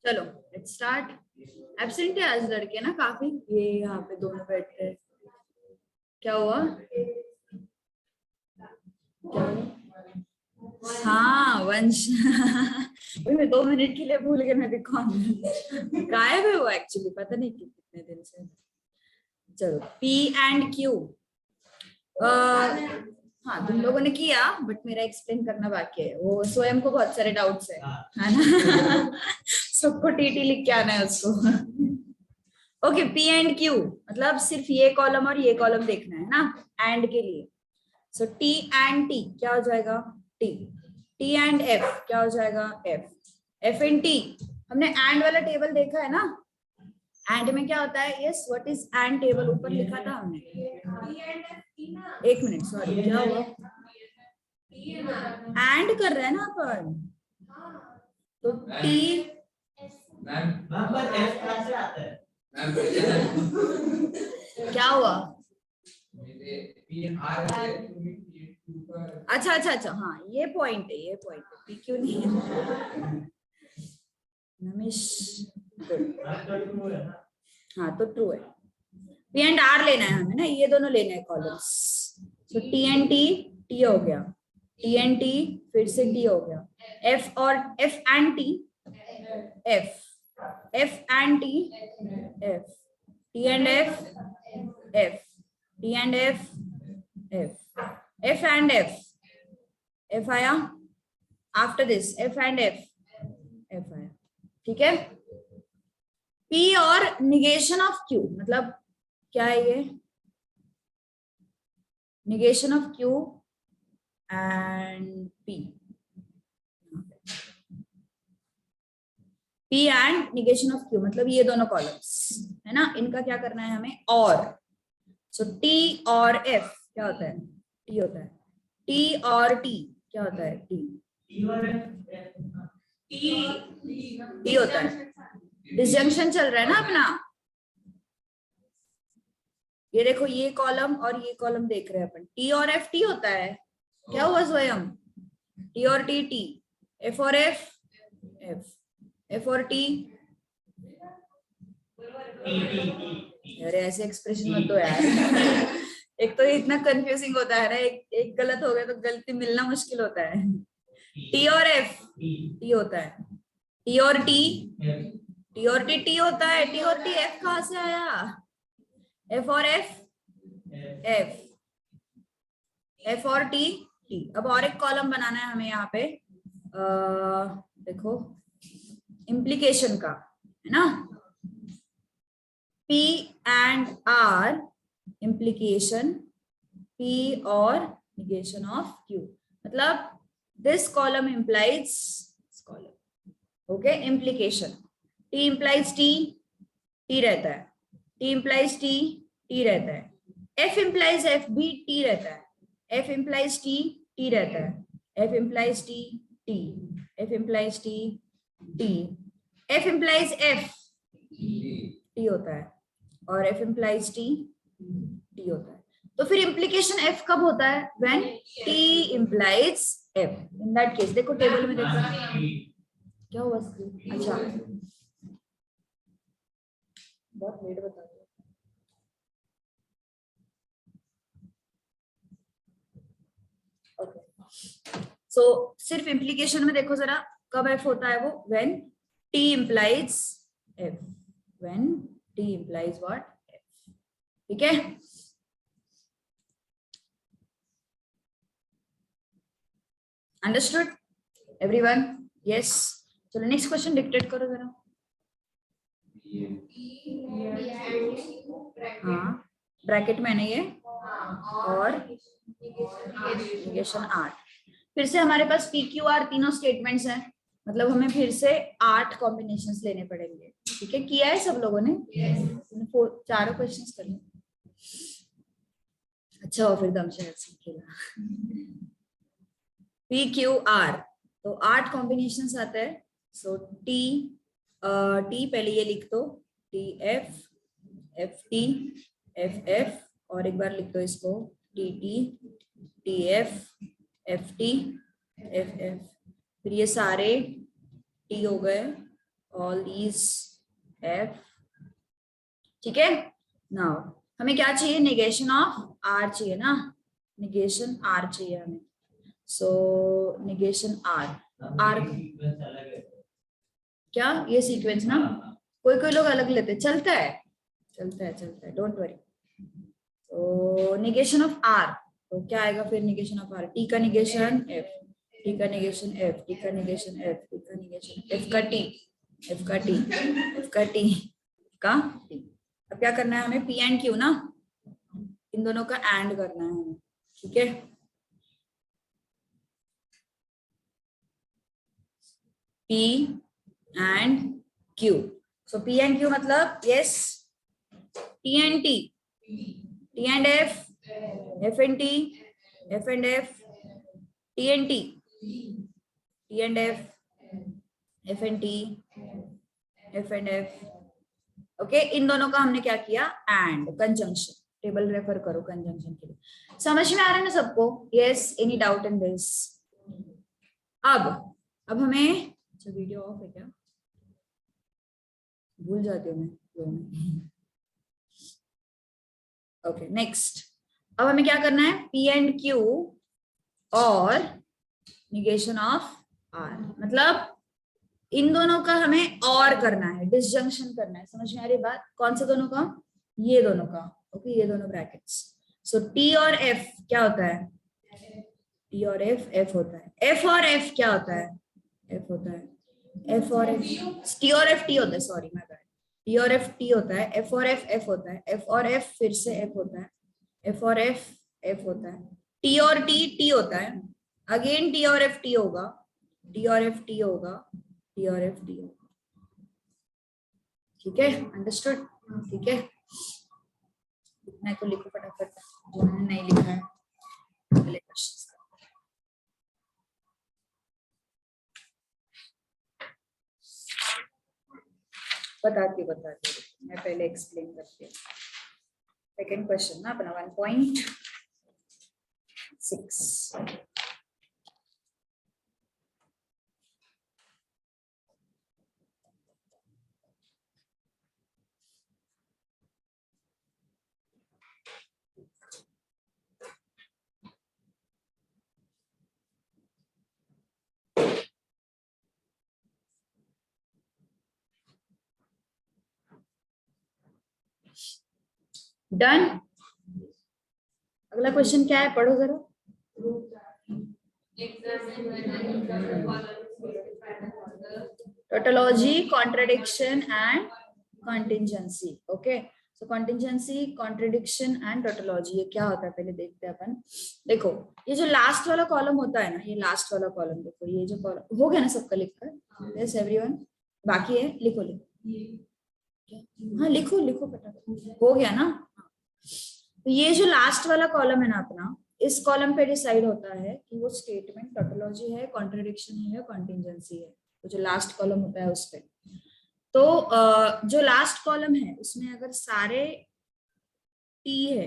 चलो let's start. Absent है आज लड़के ना काफी, ये यहाँ पे दोनों बैठे हैं। क्या हुआ? क्या हुआ? हाँ वंश मैं 2 मिनट के लिए भूल गया मैं भी कौन गायब है वो, एक्चुअली पता नहीं कितने दिन से। चलो P एंड Q। हाँ तुम लोगों ने किया बट मेरा एक्सप्लेन करना बाकी है। वो स्वयं को बहुत सारे डाउट्स है ना सबको टीटी लिख के आना है उसको। ओके P एंड Q मतलब सिर्फ ये कॉलम और ये कॉलम देखना है ना एंड के लिए। सो T एंड T क्या हो जाएगा? T। T एंड F क्या हो जाएगा? F। F एंड T हमने एंड वाला टेबल देखा है ना। एंड में क्या होता है? Yes what is and table ऊपर लिखा था हमने। एक मिनट सॉरी क्या हुआ? एंड कर रहे हैं ना अपन, तो T क्या हुआ? अच्छा अच्छा अच्छा हाँ ये पॉइंट है, ये पॉइंट है। P क्यों नहीं है? नमिश हाँ तो ट्रू है। P एंड R लेना है हमें ना, ये दोनों लेने हैं columns. So T and T, T हो गया। T एंड T फिर से T हो गया। F और F and T, F। F and T, F। T and F, F। T and F, F। F and F, F आया। After this F and F, F आया। ठीक है। P और निगेशन ऑफ Q मतलब क्या है ये? negation of Q and P। P and negation of Q मतलब ये दोनों कॉलम्स है ना, इनका क्या करना है हमें? और सो T और F क्या होता है? T होता है। T और T क्या होता है? T होता है। डिसजंक्शन चल रहा है ना अपना। ये देखो ये कॉलम और ये कॉलम देख रहे हैं अपन। T और F T होता है। क्या हुआ स्वयं? T और T T, F और F F, F और T। अरे ऐसे एक्सप्रेशन मत दो यार एक तो इतना कंफ्यूजिंग होता है ना, एक गलत हो गया तो गलती मिलना मुश्किल होता है। T और F T होता है। T और T, T और T T होता है। T और T F कहाँ से आया? F और F F, F और T T। अब और एक कॉलम बनाना है हमें यहाँ पे। देखो इम्प्लीकेशन का है ना। P and R implication, P और negation of Q मतलब this column implies this column, okay? Implication T implies T, T रहता है। T implies T, T रहता है। F implies F भी T रहता है। F implies T, T रहता है। F implies T, T। F implies T, T। F implies F, T होता है। और F implies T, T होता है। तो फिर implication F कब होता है? When T implies F। In that case देखो टेबल में देखो क्या हुआ। अच्छा बहुत लेट बता रहे हो। ओके सो सिर्फ implication में देखो जरा कब F होता है वो? When T implies F, when T implies what? F। ठीक है। Understood everyone? यस। चलो नेक्स्ट क्वेश्चन डिक्टेट करो जरा। हाँ ब्रैकेट में नहीं है और निगेशन 8। फिर से हमारे पास PQR तीनों स्टेटमेंट्स हैं मतलब हमें फिर से 8 कॉम्बिनेशंस लेने पड़ेंगे। ठीक है किया है सब लोगों ने? चारों क्वेश्चंस कर लें। अच्छा हो फिर दम से खेला। PQR तो 8 कॉम्बिनेशंस आते हैं। सो T पहले ये लिख दो TF, FT, FF और एक बार लिख दो इसको TT, TF, FT, FF। फिर ये सारे टी हो गए, ऑल दीज एफ, ठीक है। नाउ हमें क्या चाहिए, निगेशन ऑफ आर चाहिए ना, निगेशन आर चाहिए हमें। सो निगेशन आर, आर क्या ये सीक्वेंस ना, कोई कोई लोग अलग लेते, चलता है चलता है चलता है, डोंट वरी। तो निगेशन ऑफ आर, तो क्या आएगा फिर निगेशन ऑफ आर, टी का निगेशन एफ, टी का निगेशन एफ, टी का निगेशन एफ, टी का निगेशन एफ का टी, एफ का टी, एफ का टी, का टी। अब क्या करना है हमें, पी एंड क्यू ना, इन दोनों का एंड करना है हमें, ठीक है। P and Q, so P and Q मतलब yes, T and T, T and F, F and T, F and F, T and T, T and F, F and T, F and F, okay. इन दोनों का हमने क्या किया, and conjunction, table refer करो conjunction के लिए। समझ में आ रहा है ना सबको, yes, any doubt in this. अब हमें, अच्छा वीडियो ऑफ है क्या, भूल जाती हूँ मैं। ओके नेक्स्ट, अब हमें क्या करना है, पी एंड क्यू और निगेशन ऑफ आर, मतलब इन दोनों का हमें और करना है, डिसजंक्शन करना है। समझ में आ रही बात, कौन से दोनों का, ये दोनों का, ओके, ये दोनों ब्रैकेट्स। सो टी और एफ क्या होता है, टी और एफ एफ होता है, एफ और एफ क्या होता है, एफ होता है, एफ और एफ, टी और एफ टी होता है, सॉरी मैं बैड, टी और एफ टी होता है, एफ और एफ होता है, एफ और एफ फिर से एफ होता है, एफ और एफ होता है, टी और टी होता है, अगेन टी और एफ टी होगा, टी और एफ टी होगा, टी और एफ टी होगा, ठीक है, अंडरस्टूड, ठीक है। लिखना है तो लिखो फटाफट, जो मैंने नहीं लिखा है पहले क्वेश्चंस बताती हूँ, मैं पहले एक्सप्लेन करती हूँ। सेकेंड क्वेश्चन ना अपना 1.6, डन। अगला क्वेश्चन क्या है, पढ़ो जरा। Tautology, contradiction and contingency, okay. So contingency, contradiction and tautology, ये क्या होता है पहले देखते हैं अपन। देखो ये जो लास्ट वाला कॉलम होता है ना, ये लास्ट वाला कॉलम, देखो ये जो कॉलम हो गया ना सबका लिखकर, यस एवरीवन, बाकी है, लिखो हाँ लिखो लिखो फटाफट, हो गया ना। तो ये जो लास्ट वाला कॉलम है ना अपना, इस कॉलम पे डिसाइड होता है कि वो स्टेटमेंट टोटोलॉजी है, कॉन्ट्रडिक्शन है या कॉन्टिंजेंसी है, तो जो लास्ट कॉलम होता है उस पे। तो जो लास्ट कॉलम है उसमें अगर सारे टी है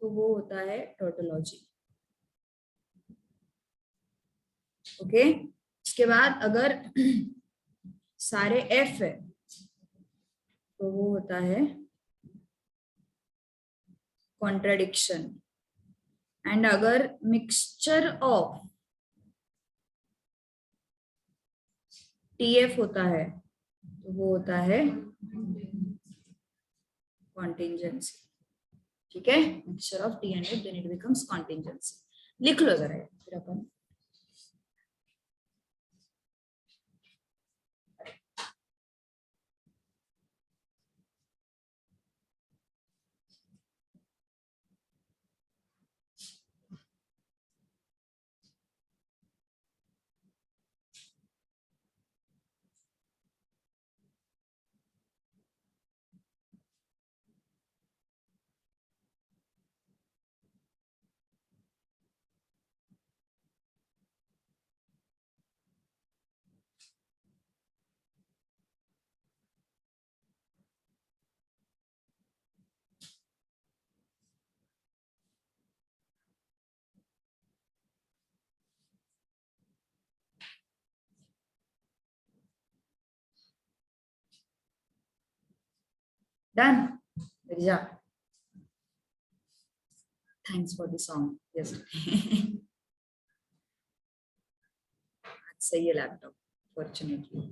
तो वो होता है टोटोलॉजी, ओके। इसके बाद अगर सारे एफ है तो वो होता है कॉन्ट्रडिक्शन, एंड अगर मिक्सचर ऑफ टीएफ होता है तो वो होता है कॉन्टिंजेंसी, ठीक है। Mixture of T and F, then it becomes contingency. लिख लो जरा फिर अपन। Done. Virja. Thanks for the song. Yes. सही है लैपटॉप, fortunately.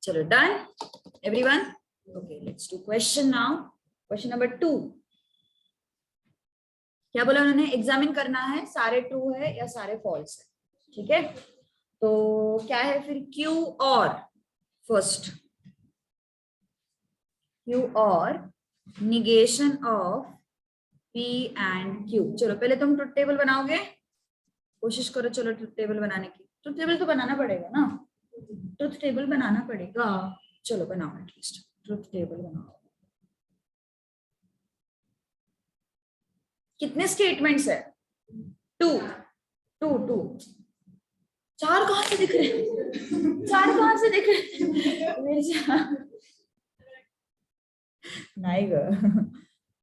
चलो done, everyone. Okay, let's do question now. Question number 2. क्या बोला उन्होंने? एग्जामिन करना है सारे ट्रू है या सारे फॉल्स है. ठीक है, तो क्या है फिर? Q और फर्स्ट Q और negation of P and Q. चलो पहले तुम ट्रुथ टेबल बनाओगे, कोशिश करो. चलो ट्रुथ टेबल बनाने की, ट्रुथ टेबल तो बनाना पड़ेगा ना, ट्रुथ टेबल बनाना पड़ेगा. चलो बनाओ, एटलीस्ट ट्रुथ टेबल बनाओ. कितने स्टेटमेंट्स है? 2 2 2. 4 कहां से दिख रहे हैं? 4 कहां से दिख रहे हैं? नहीं ग,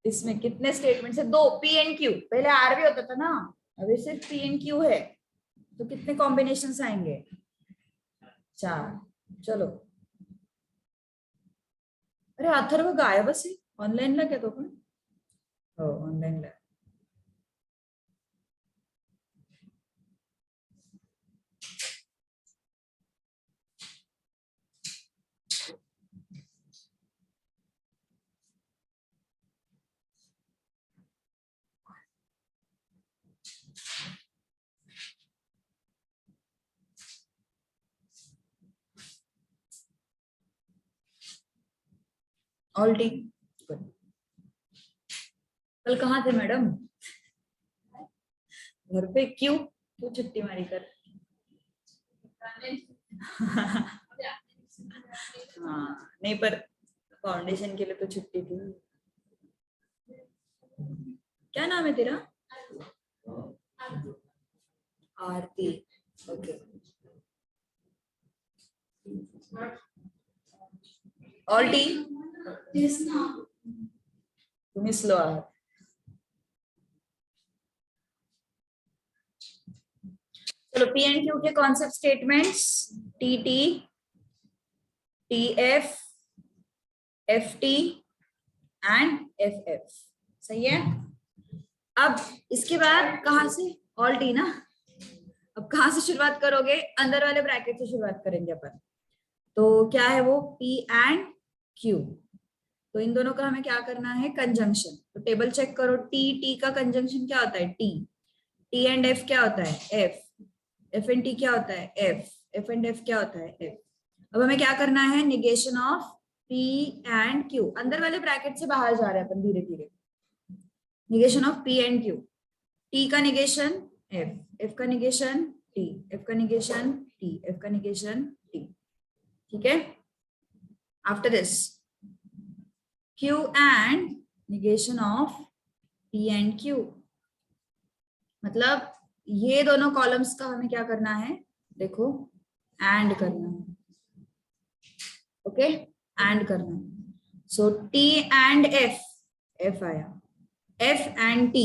इसमें कितने स्टेटमेंट्स है? 2. P and Q. पहले R भी होता था ना, अभी सिर्फ P and Q है, तो कितने कॉम्बिनेशंस आएंगे? 4. चलो. अरे अथर्व गायब बस ऑनलाइन ला क्या तो पण? हो ऑनलाइन ला. All T. कल कहाँ थे मैडम? घर पे. क्यों क्यों छुट्टी मारी कर? हाँ नहीं, पर फाउंडेशन के लिए तो छुट्टी थी. क्या नाम है तेरा? आरती. ओके. All T. तुम्हें स्लो आ. चलो P and Q के concept statements. T T, T F, F T and F F. सही है. अब इसके बाद कहां से? ऑल टी ना. अब कहां से शुरुआत करोगे? अंदर वाले ब्रैकेट से शुरुआत करेंगे अपन. तो क्या है वो? P and Q. तो इन दोनों का हमें क्या करना है? कंजंक्शन. तो टेबल चेक करो. टी का कंजंक्शन क्या होता है? टी एंड एफ क्या होता है? एफ. एफ एंड टी क्या होता है? एफ. एफ एंड एफ क्या होता है? एफ. अब हमें क्या करना है? Negation of P and Q. अंदर वाले ब्रैकेट से बाहर जा रहे हैं अपन धीरे धीरे. Negation of P and Q. T का निगेशन F, F का निगेशन T, F का निगेशन T, F का निगेशन T. ठीक है. After this Q and negation of P and Q. मतलब ये दोनों कॉलम्स का हमें क्या करना है? देखो, एंड करना है. ओके, एंड करना है. सो T and F, F आया. F and T,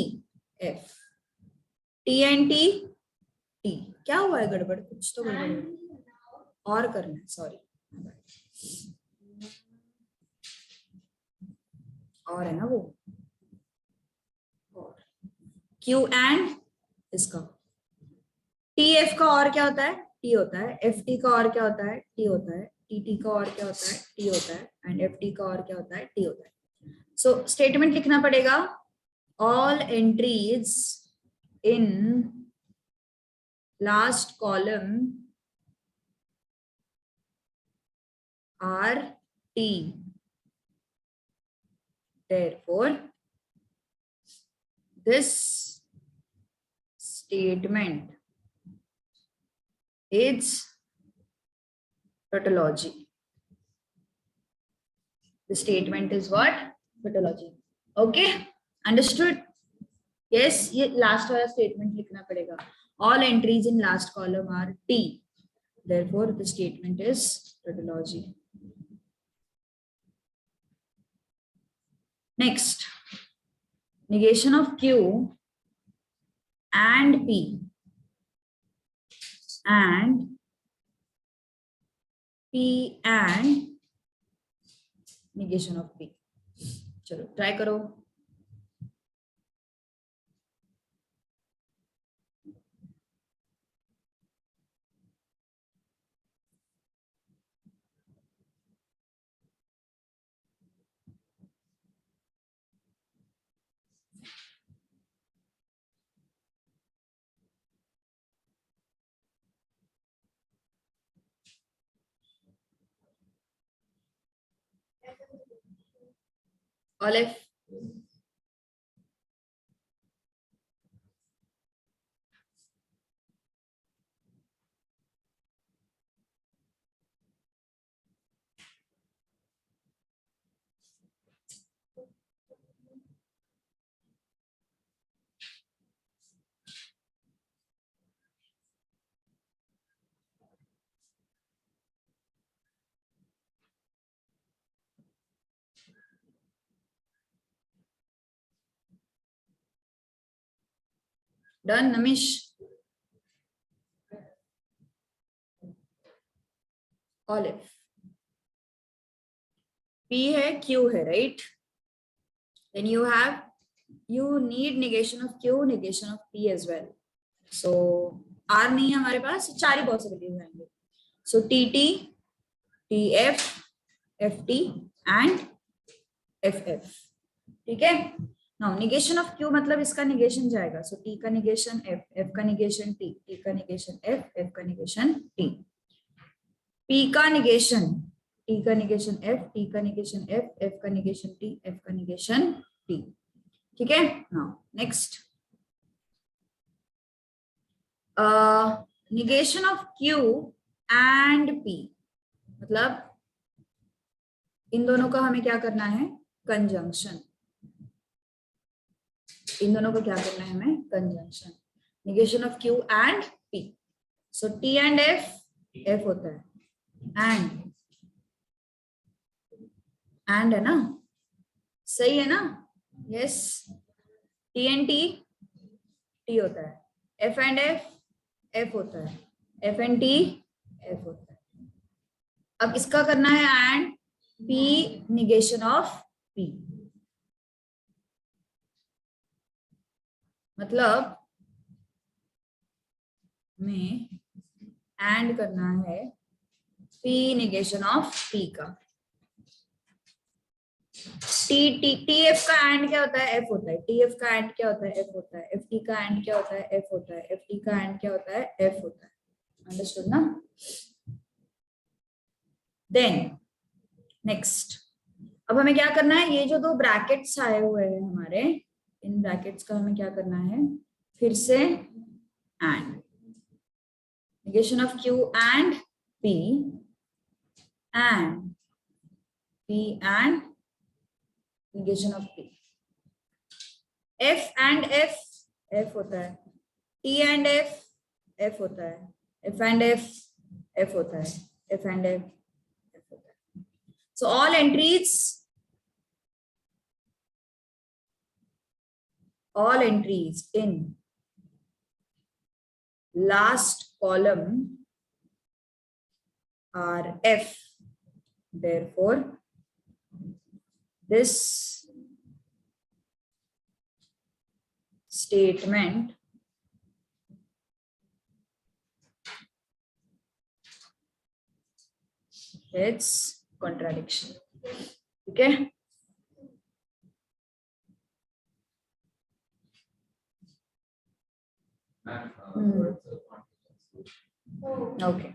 F. T and T, T. क्या हुआ है? गड़बड़, कुछ तो गड़बड़ है. और करना है, सॉरी. और है ना वो. और Q and इसका टी एफ का और क्या होता है? टी होता है. एफ टी का और क्या होता है? टी होता है. टी टी का और क्या होता है? टी होता है. एंड एफ टी का और क्या होता है? टी होता है. सो स्टेटमेंट लिखना पड़ेगा. All entries in last column R T. therefore this statement is tautology. The statement is what? Tautology. Okay, understood? Yes, ये लास्ट वाला स्टेटमेंट लिखना पड़ेगा. All entries in last column are T. Therefore, the statement is tautology. Next, negation of Q and P and P and negation of P. चलो try करो। Olive, done Namish. Olive, P है, Q है, right? Then you need negation of Q, negation of P as well. So R नहीं है हमारे पास, 4 ही possibilities आएंगे। So TT, TF, FT and FF, ठीक है। नाउ निगेशन ऑफ Q मतलब इसका निगेशन जाएगा। So T का निगेशन F, F का निगेशन T, T का निगेशन F, F का निगेशन T। P का निगेशन, T का निगेशन F, T का निगेशन F, F का निगेशन T, F का निगेशन T, ठीक है। Now next, negation of Q and P मतलब इन दोनों का हमें क्या करना है? कंजंक्शन। इन दोनों को क्या करना है हमें? Conjunction. Negation of Q and P। So T and F, F होता है, एंड है ना, सही है ना? Yes. T and T, T होता है। F एंड F, F होता है। F एंड T, F होता है। अब इसका करना है and P negation of P, मतलब में एंड करना है P निगेशन ऑफ P का। TF का एंड क्या होता है? F होता है। TF का एंड क्या होता है? F होता है। FT का एंड क्या होता है? F होता है। FT का एंड क्या होता है? F होता है। अंडरस्टूड ना? देन नेक्स्ट, अब हमें क्या करना है? ये जो 2 ब्रैकेट्स आए हुए हैं हमारे, इन ब्रैकेट्स का हमें क्या करना है? फिर से and negation of Q and P and P and negation of P। F and F, F होता है। T एंड F, F होता है। F एंड F, F होता है। F एंड F, F होता है। So all entries in last column are F. Therefore, this statement it's contradiction. Okay. Okay.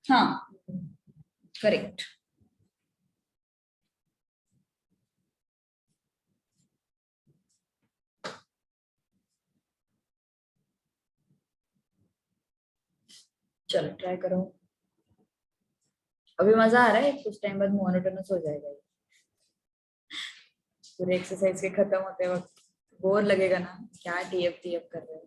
हाँ, correct. चलो ट्राई करो। अभी मजा आ रहा है, कुछ टाइम बाद मोनोटोनस हो जाएगा। पूरे एक्सरसाइज के खत्म होते वक्त बोर लगेगा ना, क्या टीएफ कर रहे हैं।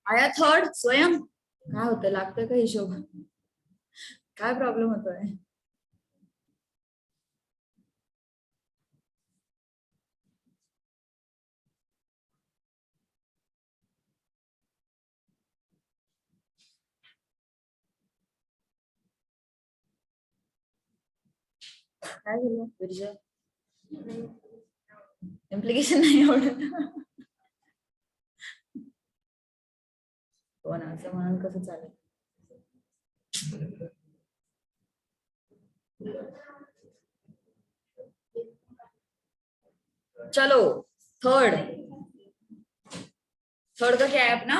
आया थर्ड स्वयं. काय होतं, लागतोय का हिशोब? काय प्रॉब्लेम होतोय? काय झालं विरजा? इम्प्लिकेशन नाही आवडत. हो ना, असं म्हणून कसं चालेल. चलो थर्ड. थर्ड का क्या है अपना?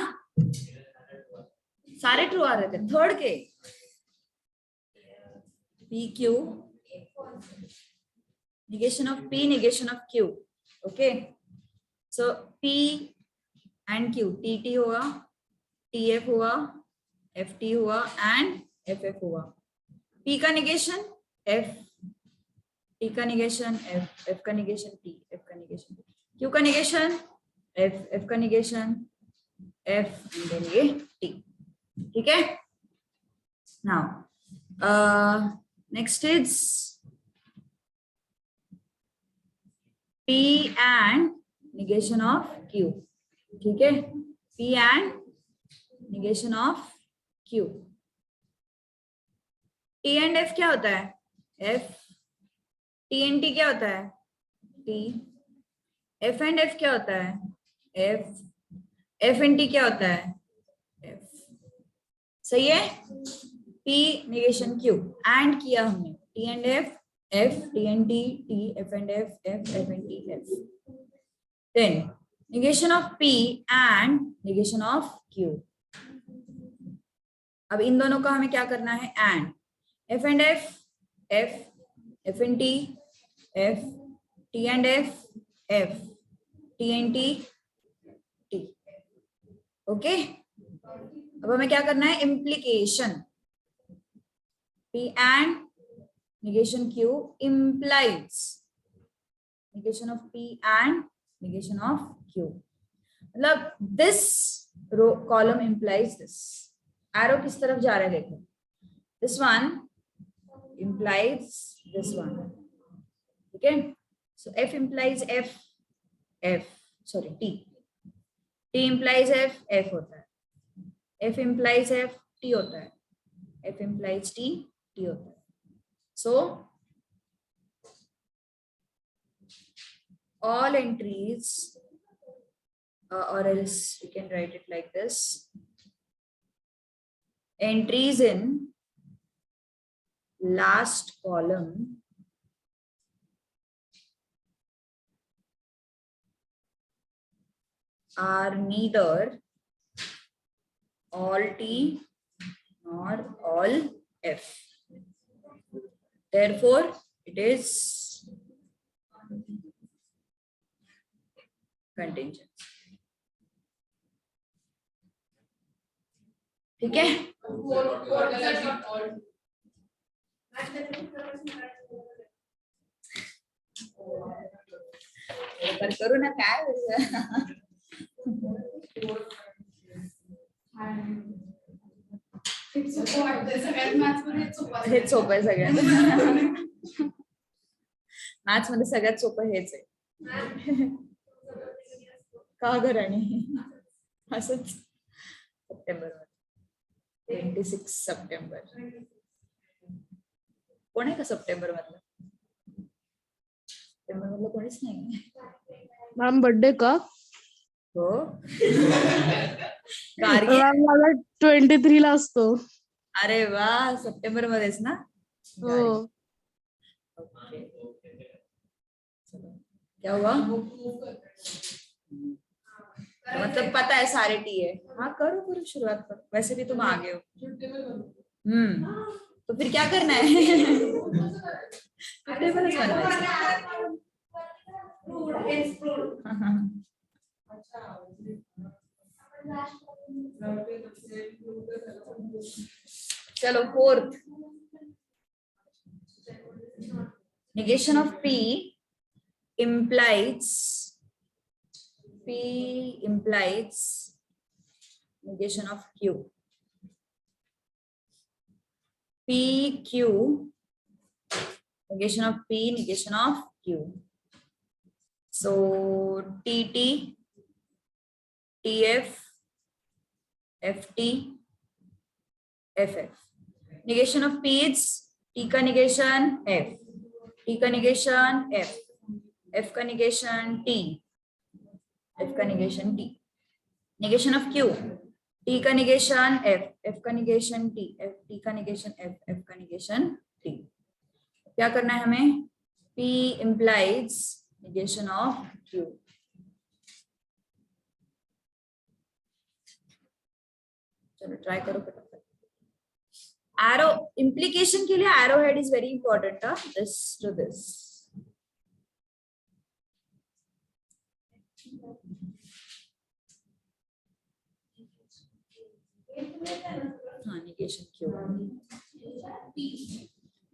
सारे ट्रू आ रहे थे थर्ड के. P Q, negation of p, negation of q. okay, so p and q, tt हुआ, tf हुआ, ft हुआ एंड ff हुआ. p का निगेशन f, t का निगेशन f, f का निगेशन t, f का निगेशन q का निगेशन f, f का निगेशन f एंड देन ये t. ठीक है. Now next is p and negation of q. ठीक है, p and negation of q. t and f क्या होता है? f. t and t क्या होता है? t. f and f क्या होता है? f. f and t क्या होता है? f. सही है. p negation q and किया हमने. t and f, f, t and t, t, f and f, f, f and t, f. Then negation of p and negation of q. अब इन दोनों का हमें क्या करना है? and. f and f, f, f and t, f, t and f, f, t and t, t. Okay. अब हमें क्या करना है? implication. p and negation q implies negation of p and negation of q. मतलब this row column implies this. arrow किस तरफ जा रहा है देखो. this one implies this one. ठीक है. so f implies f, f sorry t, t implies f, f होता है. f implies f, t होता है. f implies t, t होता है. so all entries or else we can write it like this: entries in last column are neither all t nor all f. Therefore it is contingent. ठीक है. पर करू ना काय. हेच सोपं आहे सगळ्यात. मॅथ्स मध्ये सगळ्यात सोपं हेच आहे. का घराणी असंच. September 26 September. कोण आहे का सप्टेंबर मधलं? सप्टेंबर मधलं कोणीच नाही. मॅम बर्थडे का? हो. मला 23 ला असतो. अरे वा, सप्टेंबर मध्येच ना. हो. ओके. क्या हुआ? मतलब पता है सारे टी है. हाँ करो करो शुरुआत करो. वैसे भी तुम आ गए हो. तो फिर क्या करना है? टेबल्स बनवायचे. चलो fourth. negation of p implies negation of Q. PQ, negation of P, negation of Q. So TT, TF, FT, FF. Negation of P is T का negation F, T का negation F, F का negation T, F का negation T. Negation of Q, T का negation F, F का negation T, F T का negation F, F का negation T. क्या करना है हमें? P implies negation of Q. चलो ट्राई करो फटाफट. एरो implication के लिए arrowhead is very important. This to this. हाँ negation Q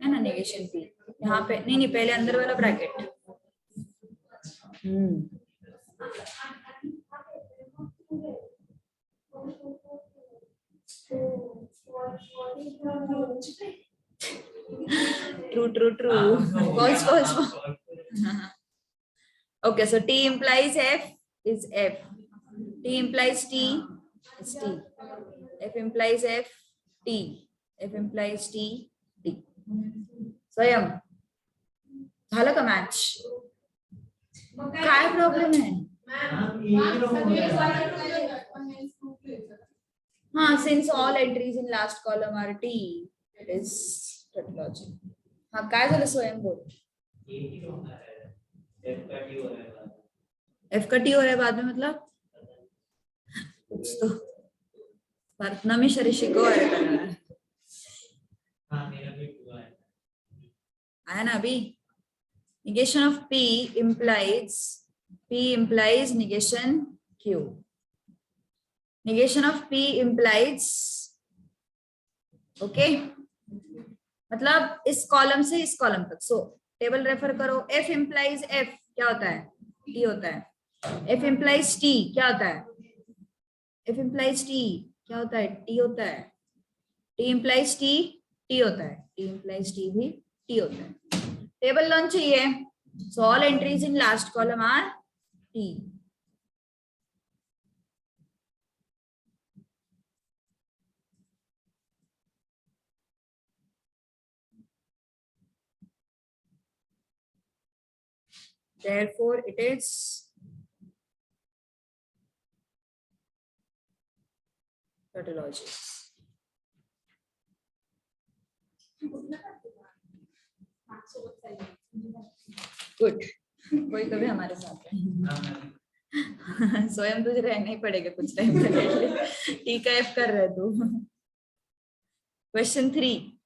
है ना, negation P यहाँ पे नहीं पहले अंदर वाला bracket. True. False. Okay, so T implies F is F. T implies T is T. F implies F, T. F implies T, T. स्वयं झालं का मॅच? काय प्रॉब्लेम आहे? हाँ, since all entries in last column are T, it is tautology. हाँ, काय झालं स्वयं बोल. F का T हो रहा है बाद में, मतलब कुछ तो भारतनामी शरीर शिको है ना अभी. Negation of P implies negation Q. Negation of P implies, okay, मतलब इस कॉलम से इस कॉलम तक. सो टेबल रेफर करो. F implies F क्या होता है? T होता है. F implies T क्या होता है? F implies T क्या होता है? T होता है. T implies T, T होता है. T implies T भी T होता है. टेबल लर्न चाहिए. So all entries in last column are T. Therefore, it is tautology. Good. कोई कभी हमारे साथ है. स्वयं तुझे रहना ही पड़ेगा कुछ टाइम तक. टी का एफ कर रहे तू. Question 3.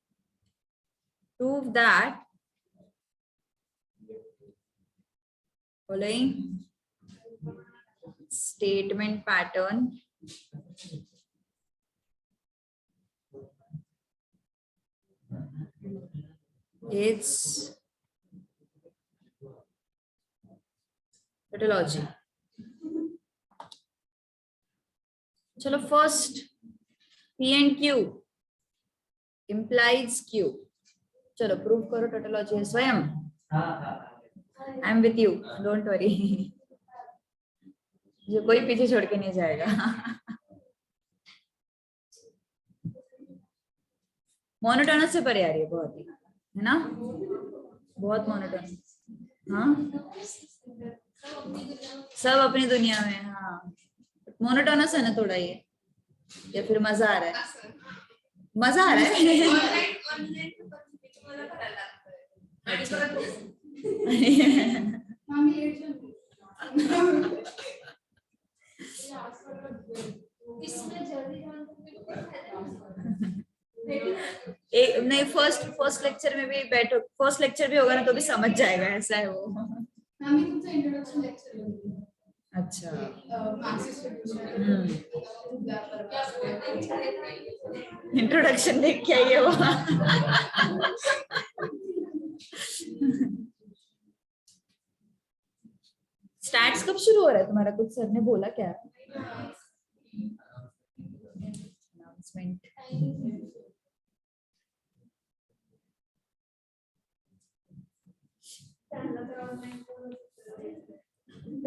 Prove that following statement pattern is tautology. चलो first P and Q implies Q. चलो प्रूव करो tautology है स्वयं. I am with you, don't worry. जो कोई पीछे छोड़ के नहीं जाएगा. मोनोटोनस से परे आ रही है बहुत ही, है ना? बहुत मोनोटोनस. हाँ, सब अपनी दुनिया में. हाँ, मोनोटोनस है ना थोड़ा ये, या फिर मजा आ रहा है? मजा आ रहा है. एक नहीं, फर्स्ट लेक्चर में भी बैठो. फर्स्ट लेक्चर भी होगा ना तो भी समझ जाएगा, ऐसा है वो. अच्छा. इंट्रोडक्शन देख के आइए वो. स्टैट्स कब शुरू हो रहा है तुम्हारा? कुछ सर ने बोला क्या? मिनट।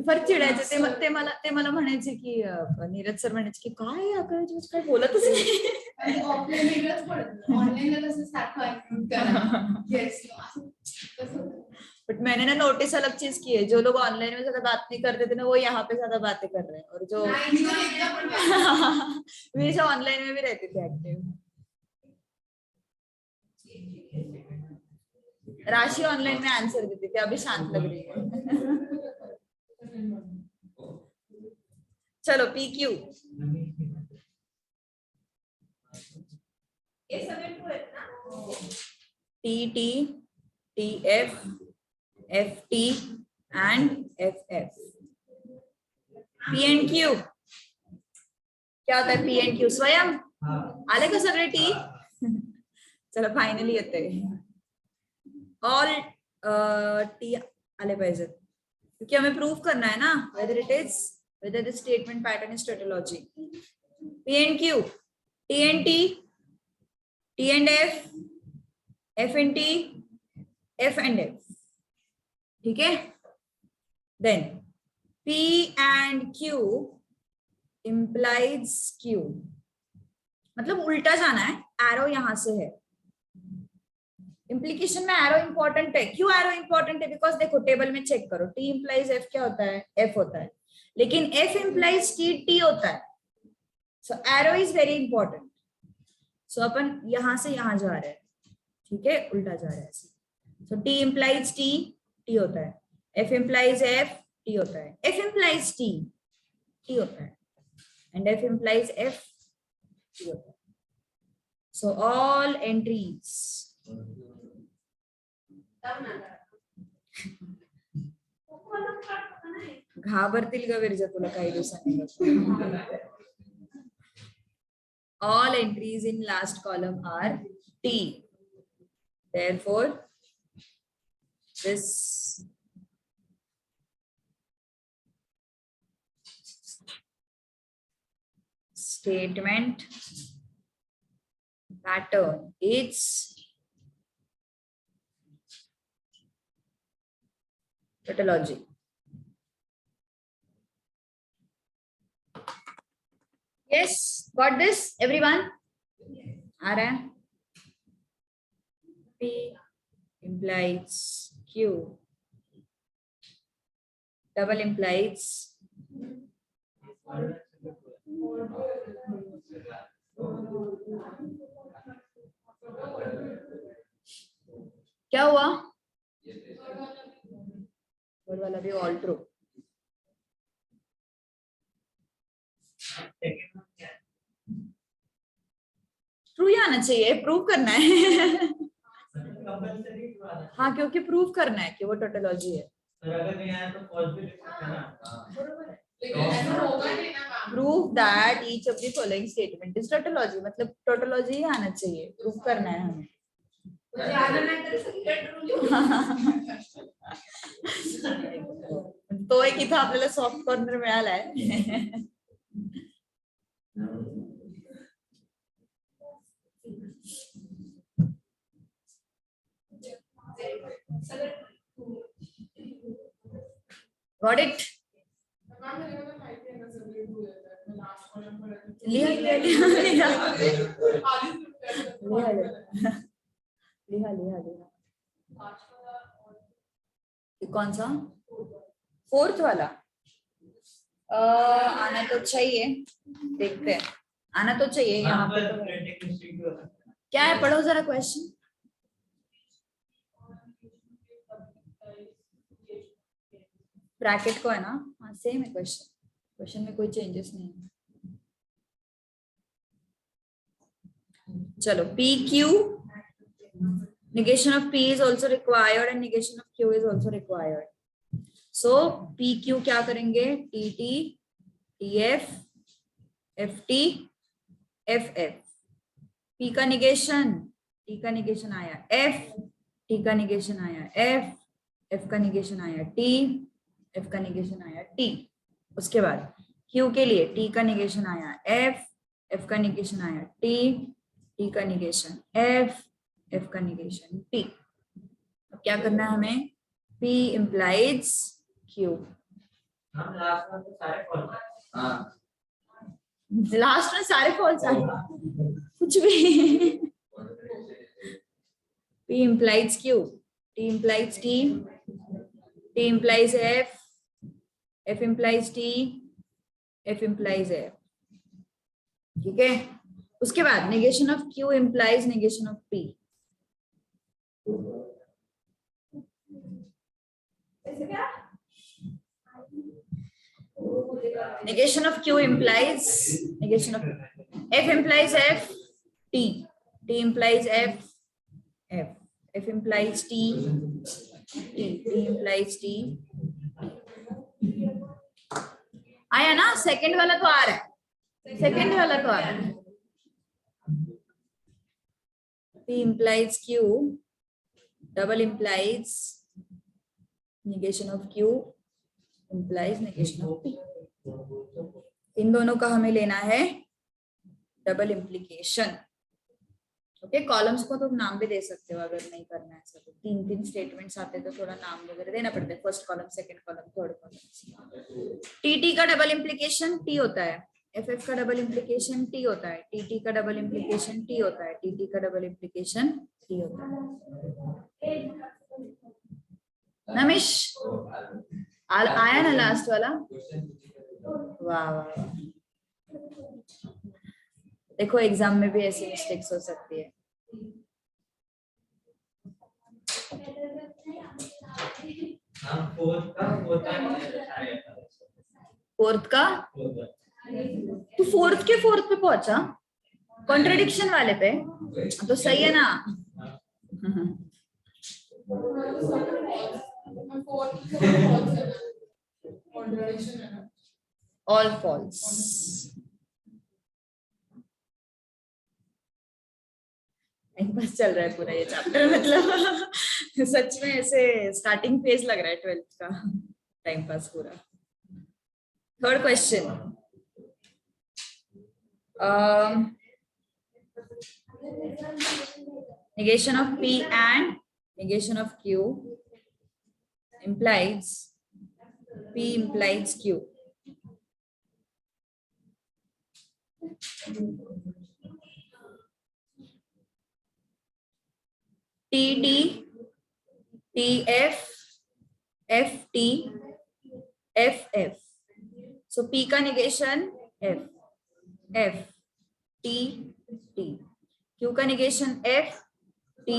फार चिडायचे ते मला म्हणायचे की नीरज सर म्हणायचे की काय अकरावी काय बोलतच नाही। बट मैंने ना नोटिस अलग चीज की है, जो लोग ऑनलाइन में ज्यादा बात नहीं करते थे ना वो यहाँ पे ज्यादा बातें कर रहे हैं, और जो हमेशा ऑनलाइन में भी रहते थे एक्टिव। राशि ऑनलाइन में आंसर देती थी, अभी शांत लग रही है। चलो PQ TT TF FT and FF। PNQ क्या होता है? PNQ स्वयं आले का सगळे टी? चला फायनली येते ऑल टी आले पाहिजेत, क्योंकि हमें प्रूफ करना है ना whether the statement pattern is tautology। PNQ T and T, T and F, F and T, F and F, ठीक है। Then P and Q implies Q, मतलब उल्टा जाना है, एरो यहां से है। इम्प्लीकेशन में एरो इंपॉर्टेंट है। क्यों एरो इंपॉर्टेंट है? बिकॉज देखो टेबल में चेक करो, T implies F क्या होता है? F होता है, लेकिन F implies T, T होता है। सो एरो इज वेरी इंपॉर्टेंट। सो अपन यहां से यहां जा रहे हैं, ठीक है, उल्टा जा रहा है। सो T implies T, T होता है। F implies F, T होता है। F implies T, T होता है। And F implies F, T होता है। So all entries घाबरतील ग विरजा तुला काही दिवसांनी। All entries in last column are T. Therefore, this statement pattern is tautology। Yes, got this everyone? आ रहा है? P implies Q, double implies क्या हुआ? और वाला भी ऑल ट्रू। ट्रू ही आना चाहिए, प्रूव करना है। हाँ, क्योंकि प्रूव करना है कि वो टोटोलॉजी है। अगर नहीं आया तो फॉल्स भी लिख सकते हैं ना। Prove that each of the following statement is tautology, मतलब टोटोलॉजी ही आना चाहिए, प्रूव करना है हमें। तो एक इथं आपल्याला सॉफ्ट कॉर्नर मिळाला आहे। Got it? लिहा लिहा लिहा लिहा लिहा लिहा लिहा। कौन सा? फोर्थ वाला? आना तो चाहिए, देखते हैं, आना तो चाहिए यहाँ पर। तो क्या है, पढ़ो जरा क्वेश्चन। ब्रैकेट को है ना? हाँ सेम है क्वेश्चन, क्वेश्चन में कोई चेंजेस नहीं है। चलो PQ, negation of P is also required and negation of Q is also required। So PQ क्या करेंगे? TT, TF, FT, FF। P का निगेशन, T का निगेशन आया F, T का निगेशन आया F, F का निगेशन आया T, F का निगेशन आया T। उसके बाद Q के लिए T का निगेशन आया F, F का निगेशन आया T, T का निगेशन F, F का निगेशन T। अब क्या करना है हमें? P implies Q। हम लास्ट में तो सारे फॉल्स है। हाँ लास्ट में सारे फॉल्स आ कुछ भी। P implies Q, T implies T, T implies F, F implies T, F implies F। ठीक है, उसके बाद negation of Q implies negation of P। Negation of Q implies negation of F implies F, T, T implies F, F, F implies T, T, T implies T। आया ना? Second वाला तो आ रहा है, सेकंड वाला तो आ रहा है। P implies Q, double implies negation of Q implies negation of P। इन दोनों का हमें लेना है डबल इम्प्लीकेशन। ओके, कॉलम्स को तो नाम भी दे सकते हो अगर नहीं करना है सब। तीन तीन स्टेटमेंट्स आते तो थोड़ा नाम वगैरह देना पड़ता है, first column, second column, third column. T का डबल इम्प्लीकेशन टी होता है, एफ का डबल इम्प्लीकेशन टी होता है, टी का डबल इम्प्लीकेशन टी होता है, टी का डबल इम्प्लीकेशन टी होता है। नमिश आया ना लास्ट वाला? वाह वाह, देखो एग्जाम में भी ऐसी मिस्टेक्स हो सकती है। फोर्थ का तू फोर्थ के फोर्थ पे पहुंचा, कॉन्ट्रडिक्शन वाले पे तो सही है ना? All false. बस चल रहा है पूरा ये चैप्टर, मतलब सच में ऐसे स्टार्टिंग फेज लग रहा है 12th का, टाइम पास पूरा। Third question, negation of P and negation of Q implies P implies Q। TD, TF, FT, FF। So P का negation F, F, T, T। Q का negation F, T,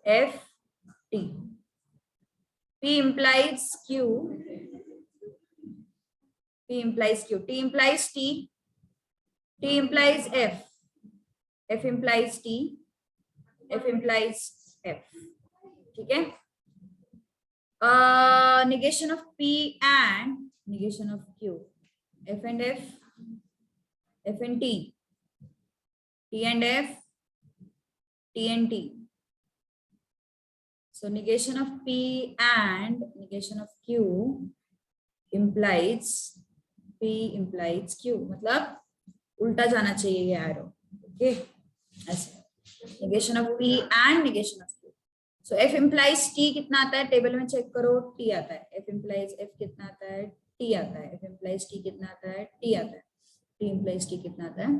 F, T। P implies Q, P implies Q, T implies T, T implies F, F implies T, F implies F। ठीक है, negation of P and negation of Q, F and F, F and T, T and F, T and T। So negation of P and negation of Q implies P implies Q, मतलब उल्टा जाना चाहिए ये arrow. Okay, ऐसे negation of P and negation of Q। So F implies T कितना आता है table में चेक करो, T आता है। F implies F कितना आता है, T आता है। F implies T कितना आता है, T आता है। T implies T कितना आता है,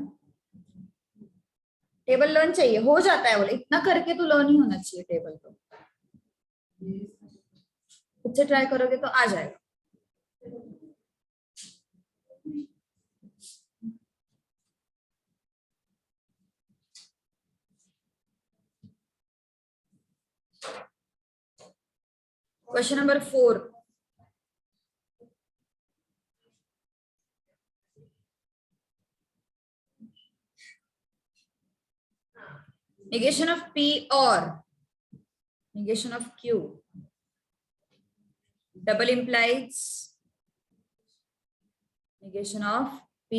टेबल लर्न चाहिए, हो जाता है बोले, इतना करके तो लर्न ही होना चाहिए टेबल तो, खुद से ट्राई करोगे तो आ जाएगा। Question number 4, negation of P or negation of Q double implies negation of P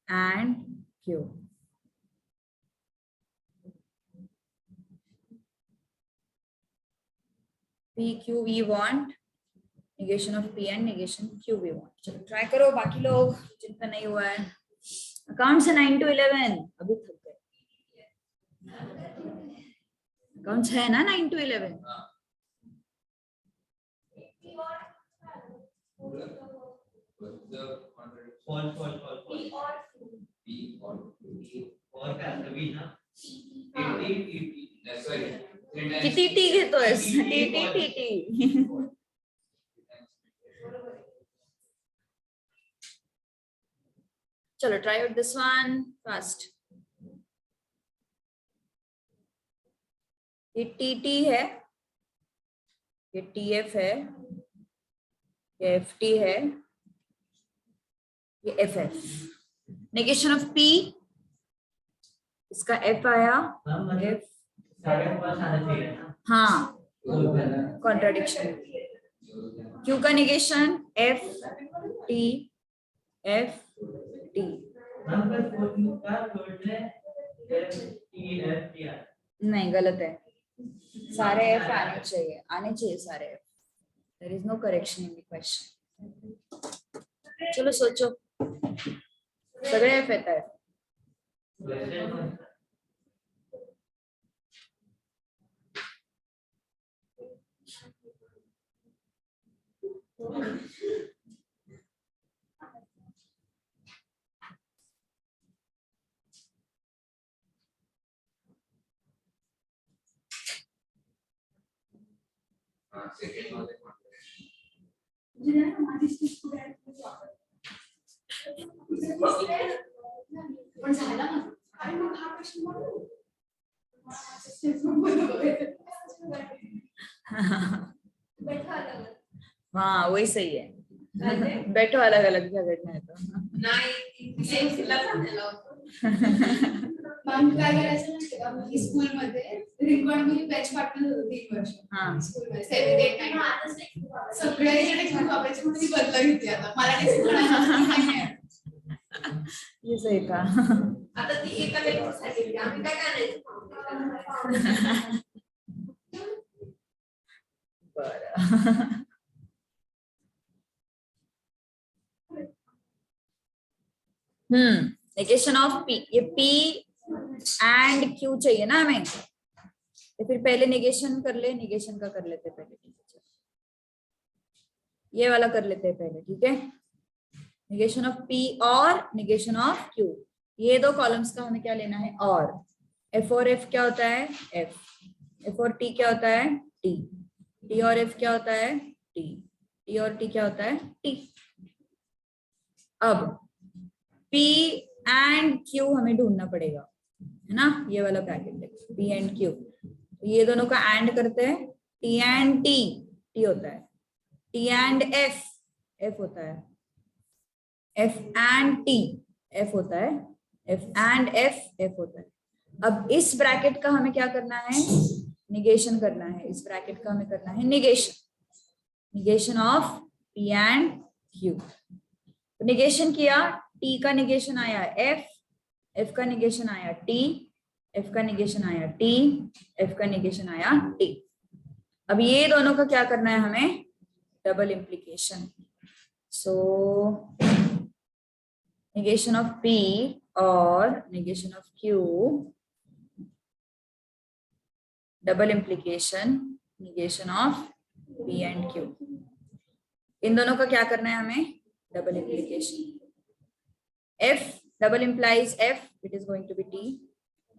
and Q। P Q we want, negation of P and negation Q we want। चलो try करो बाकी लोग जिनका नहीं हुआ है। अकाउंट से 9 to 11 अभी थक गए। अकाउंट्स है ना 9 to 11। false और क्या सभी ना किती टी घेतोय टी टी टी। चलो try out this one fast. ये टी टी है, ये टी एफ है, ये एफ टी है, ये F F. Negation of P, इसका एफ आया, एफ सारे पास आना चाहिए ना। हाँ कॉन्ट्राडिक्शन। क्यू का negation F T F T. Number 4 का वर्ड है टी एफ टी आर। नहीं गलत है, सारे एफ आने चाहिए सारे F. There is no correction in the question. चलो सोचो, सगळे एफ येत आहेत। हाँ वही सही है। बैठो अलग अलग झगड़ना है तो। मग काय करायचं माहितीये का, मी स्कूलमध्ये रिकॉर्ड बॅच पार्टनर होती 3 वर्ष हाँ स्कूलमध्ये 7, 8, 9 सगळे जण घेऊन वापरायचे म्हणून मी बदला घेतली आता मला काही शिकवणार ये सही था। आता ती एका लेक्चरसाठी आम्ही काय करायचं बरं नेगेशन ऑफ पी, ये पी एंड क्यू चाहिए ना हमें, तो फिर पहले नेगेशन कर ले, नेगेशन का कर लेते पहले, ठीक है ये वाला कर लेते हैं पहले, ठीक है। नेगेशन ऑफ पी और नेगेशन ऑफ क्यू, ये दो कॉलम्स का हमें क्या लेना है, और एफ और एफ क्या होता है एफ, एफ और टी क्या होता है टी, टी और एफ क्या होता है टी, टी और टी क्या होता है टी। अब P एंड Q हमें ढूंढना पड़ेगा, है ना, ये वाला ब्रैकेट देखो P एंड Q, तो ये दोनों का एंड करते हैं, T एंड T, T होता है, T एंड F, F होता है, F एंड T, F होता है, F एंड F, F होता है। अब इस ब्रैकेट का हमें क्या करना है, निगेशन करना है, इस ब्रैकेट का हमें करना है negation, negation of P and Q। तो निगेशन किया, T का निगेशन आया F, F का निगेशन आया T, F का निगेशन आया T, F का निगेशन आया T। अब ये दोनों का क्या करना है हमें, double implication. So negation of P और negation of Q, double implication, negation of P and Q, इन दोनों का क्या करना है हमें, double implication। F double implies F, it is going to be T,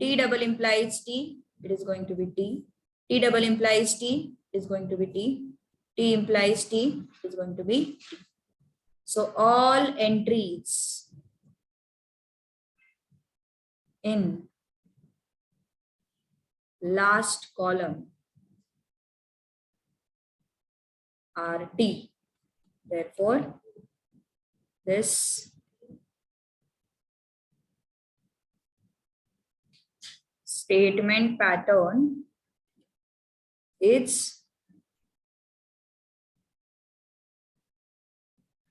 T double implies T, it is going to be T, T double implies T, it is going to be T, T implies T, it is going to be T। So all entries in last column are T, therefore this statement pattern is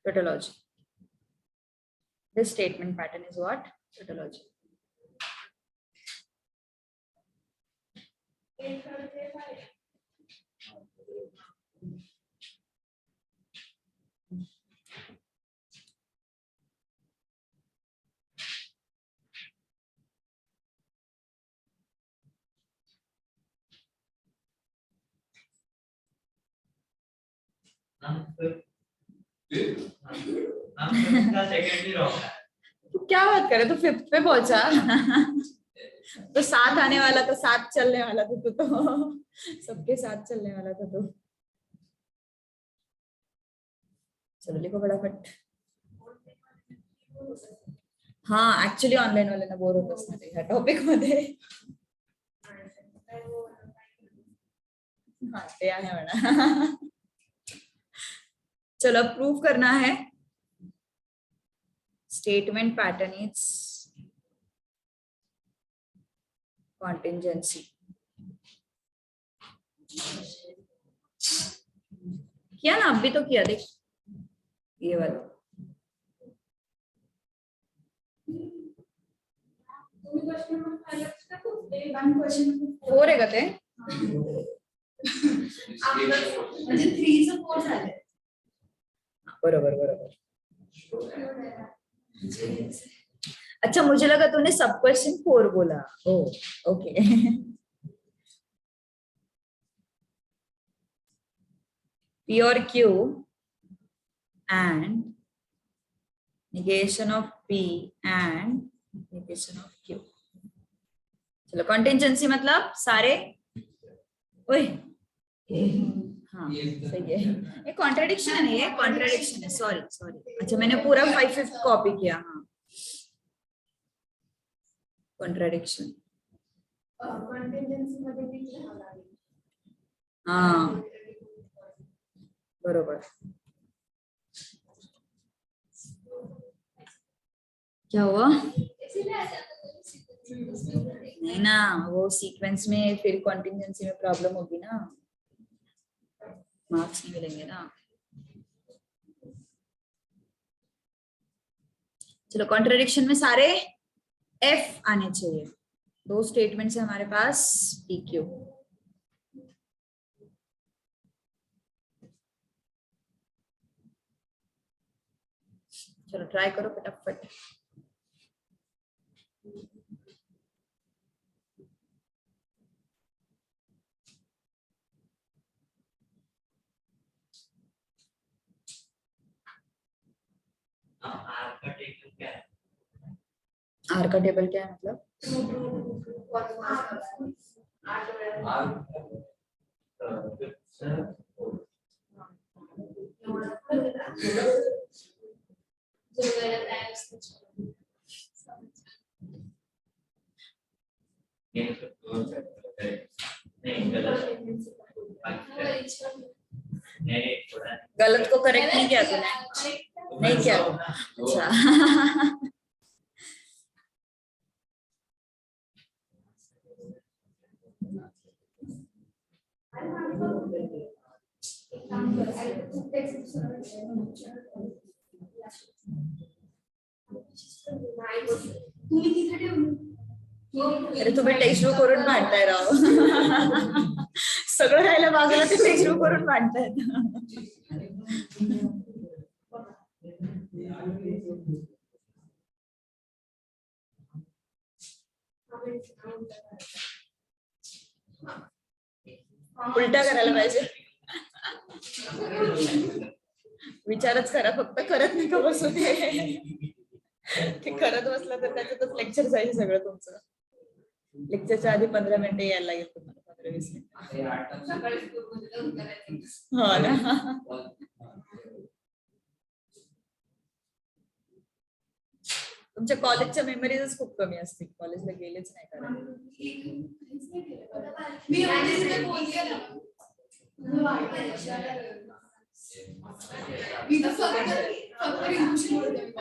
tautology. This statement pattern is what? Tautology. हम का second ही wrong है। तू क्या बात करे, तो 5th पे पहुंचा। तो साथ आने वाला था, साथ चलने वाला था तू तो, सबके साथ चलने वाला था तू। चलो लिखो फटाफट। हाँ ऍक्च्युली ऑनलाईन वाल्यांना बोर होत असणार ह्या टॉपिक मध्ये. हाँ ते आहे म्हणा. चलो प्रूव करना है. Statement pattern is contingency. किया ना, अभी तो किया, देख ये वाला. फोर आहे का ते? म्हणजे 3चं 4 झालंय. बरोबर बरोबर. अच्छा मुझे लगा तूने सब क्वेश्चन 4 बोला. ओ okay. P or Q and negation of P and negation of Q. चलो कॉन्टिंजेंसी मतलब सारे. ओए हाँ सही है. ये कॉन्ट्रडिक्शन है नहीं, ये कॉन्ट्रडिक्शन है. Sorry sorry. अच्छा मैंने पूरा 5/5 कॉपी किया. हाँ कॉन्ट्रडिक्शन. कंटिन्जन्सी मध्ये ती लिहावं लागेल. हाँ बरोबर. क्या हुआ? नहीं ना, वो सीक्वेंस में फिर कॉन्टिंजेंसी में प्रॉब्लम होगी ना, मार्क्स नहीं मिलेंगे ना. चलो कॉन्ट्रडिक्शन में सारे F आने चाहिए. 2 स्टेटमेंट्स है हमारे पास PQ. चलो ट्राई करो फटाफट. आर का टेबल क्या है? आर का टेबल क्या है मतलब? गलत को करेक्ट नहीं किया तूने? नहीं किया. अच्छा. तुम्ही तिथे ठेवली. अरे तुम्ही टेक्स्ट बुक करून भांडताय राव. सगळं राहिलं बाजूला, ते टेक्स्ट बुक करून भांडतायत. उलटा करायला पाहिजे. विचारच करा फक्त, करत नाही का बसू दे. ते करत बसला तर त्याच्यातच लेक्चर जाईल सगळं तुमचं. लेक्चरच्या आधी 15 मिनिटे यायला लागेल तुम्हाला. 15-20 मिनिट. सकाळी स्कूलमध्ये जाऊन करायचं. हो ना. तुमच्या कॉलेजच्या मेमरीज खूप कमी असतील. कॉलेजला गेलेच नाही कारण. मी म्हणजे तिथे बोलते ना. मी तर फक्त इंग्लिश बोलते.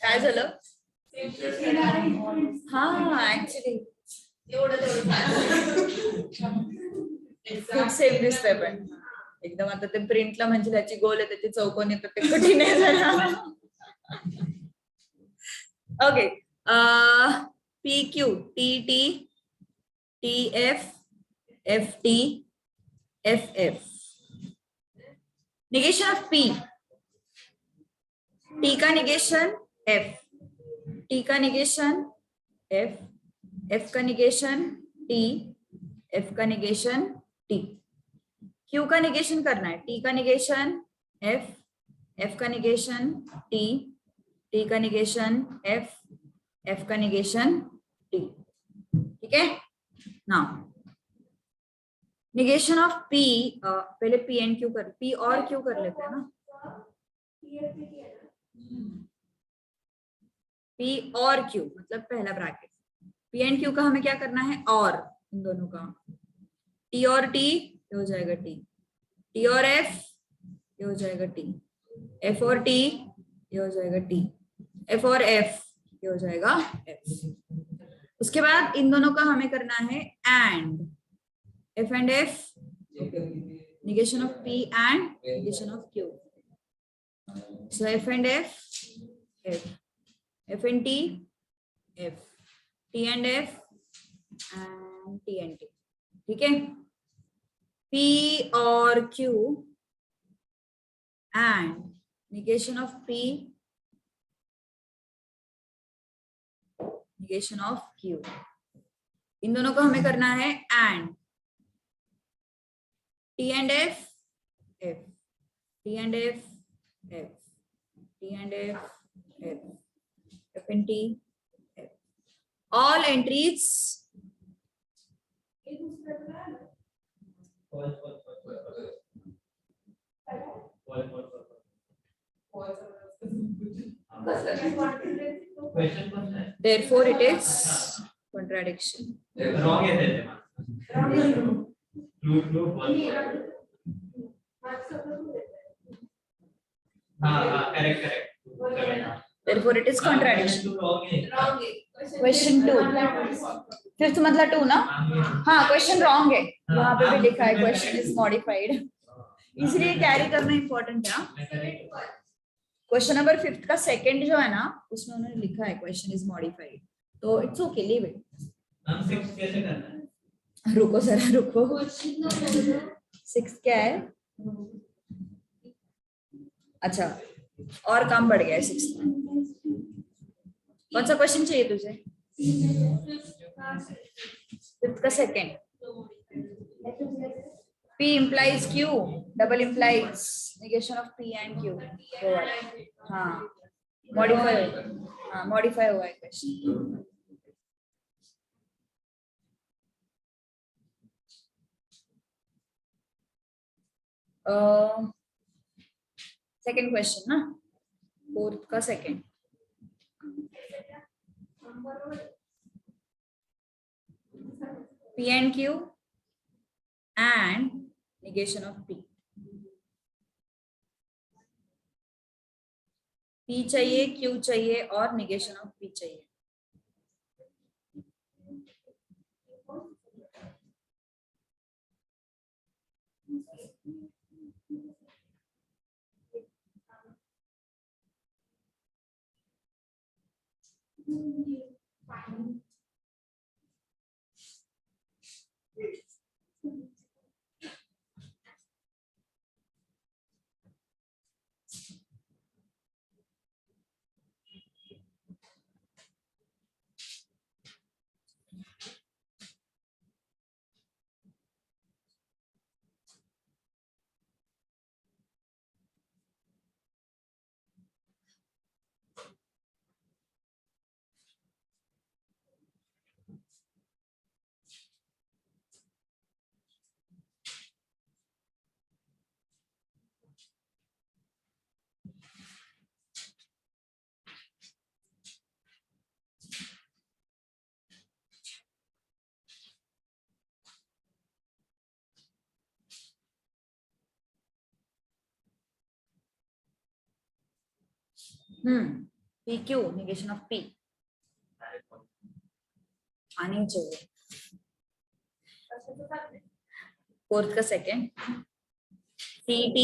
काय झालं? हा ऍक्च्युली खूप सेम दिसतंय पण एकदम. आता ते प्रिंटला म्हणजे त्याची गोल आहे, त्याची चौकोनी, तर ते कठीण आहे जरा. Okay. PQ, TT, TF, FT, FF. Negation of P. T का निगेशन F, T का निगेशन F, F का निगेशन T, F का निगेशन T, Q का निगेशन करना है, T का निगेशन F, F का निगेशन T, T का निगेशन F, F का निगेशन T, ठीक है। नाउ निगेशन ऑफ P, पहले P एंड Q कर, P और Q कर लेते हैं ना, P और Q मतलब पहला ब्रैकेट, P एंड Q का हमें क्या करना है, और इन दोनों का T और T ये हो जाएगा T, T और F ये हो जाएगा T, F और T ये हो जाएगा T, F और F ये हो जाएगा F। उसके बाद इन दोनों का हमें करना है and, F and F, negation of P and negation of Q. So F and F, F, F and T, F, T and F, and T and T. ठीक है, P और Q and negation of P, negation of Q. इन दोनों को हमें करना है and T and F, F, T and F, F, T and F, F, F and T, F. All entries question कौन सा है? therefore it is contradiction. Wrong है तेरे ट्रू हाँ correct Therefore it is contradiction. Wrong है Question 2, fifth मतलब 2 ना, हाँ क्वेश्चन रॉन्ग है, वहां पे भी लिखा है क्वेश्चन इज मॉडिफाइड, इसलिए कैरी करना इंपॉर्टेंट है। क्वेश्चन नंबर 5 का सेकंड जो है ना, उसमें उन्होंने लिखा है क्वेश्चन इज मॉडिफाइड, तो इट्स ओके, लीव इट। हम 6 कैसे करना है? रुको जरा रुको, 6 क्या है, अच्छा और काम बढ़ गया है 6 में। कौन सा क्वेश्चन चाहिए तुझे? 5th का second, P implies Q, double implies negation of P and Q. हाँ modify, हाँ modify हुआ है क्वेश्चन। सेकंड क्वेश्चन ना, 4th का second, P and Q and negation of P. P चाहिए, Q चाहिए और negation of P चाहिए। PQ negation of P आनी चाहिए। 4th का second, TT,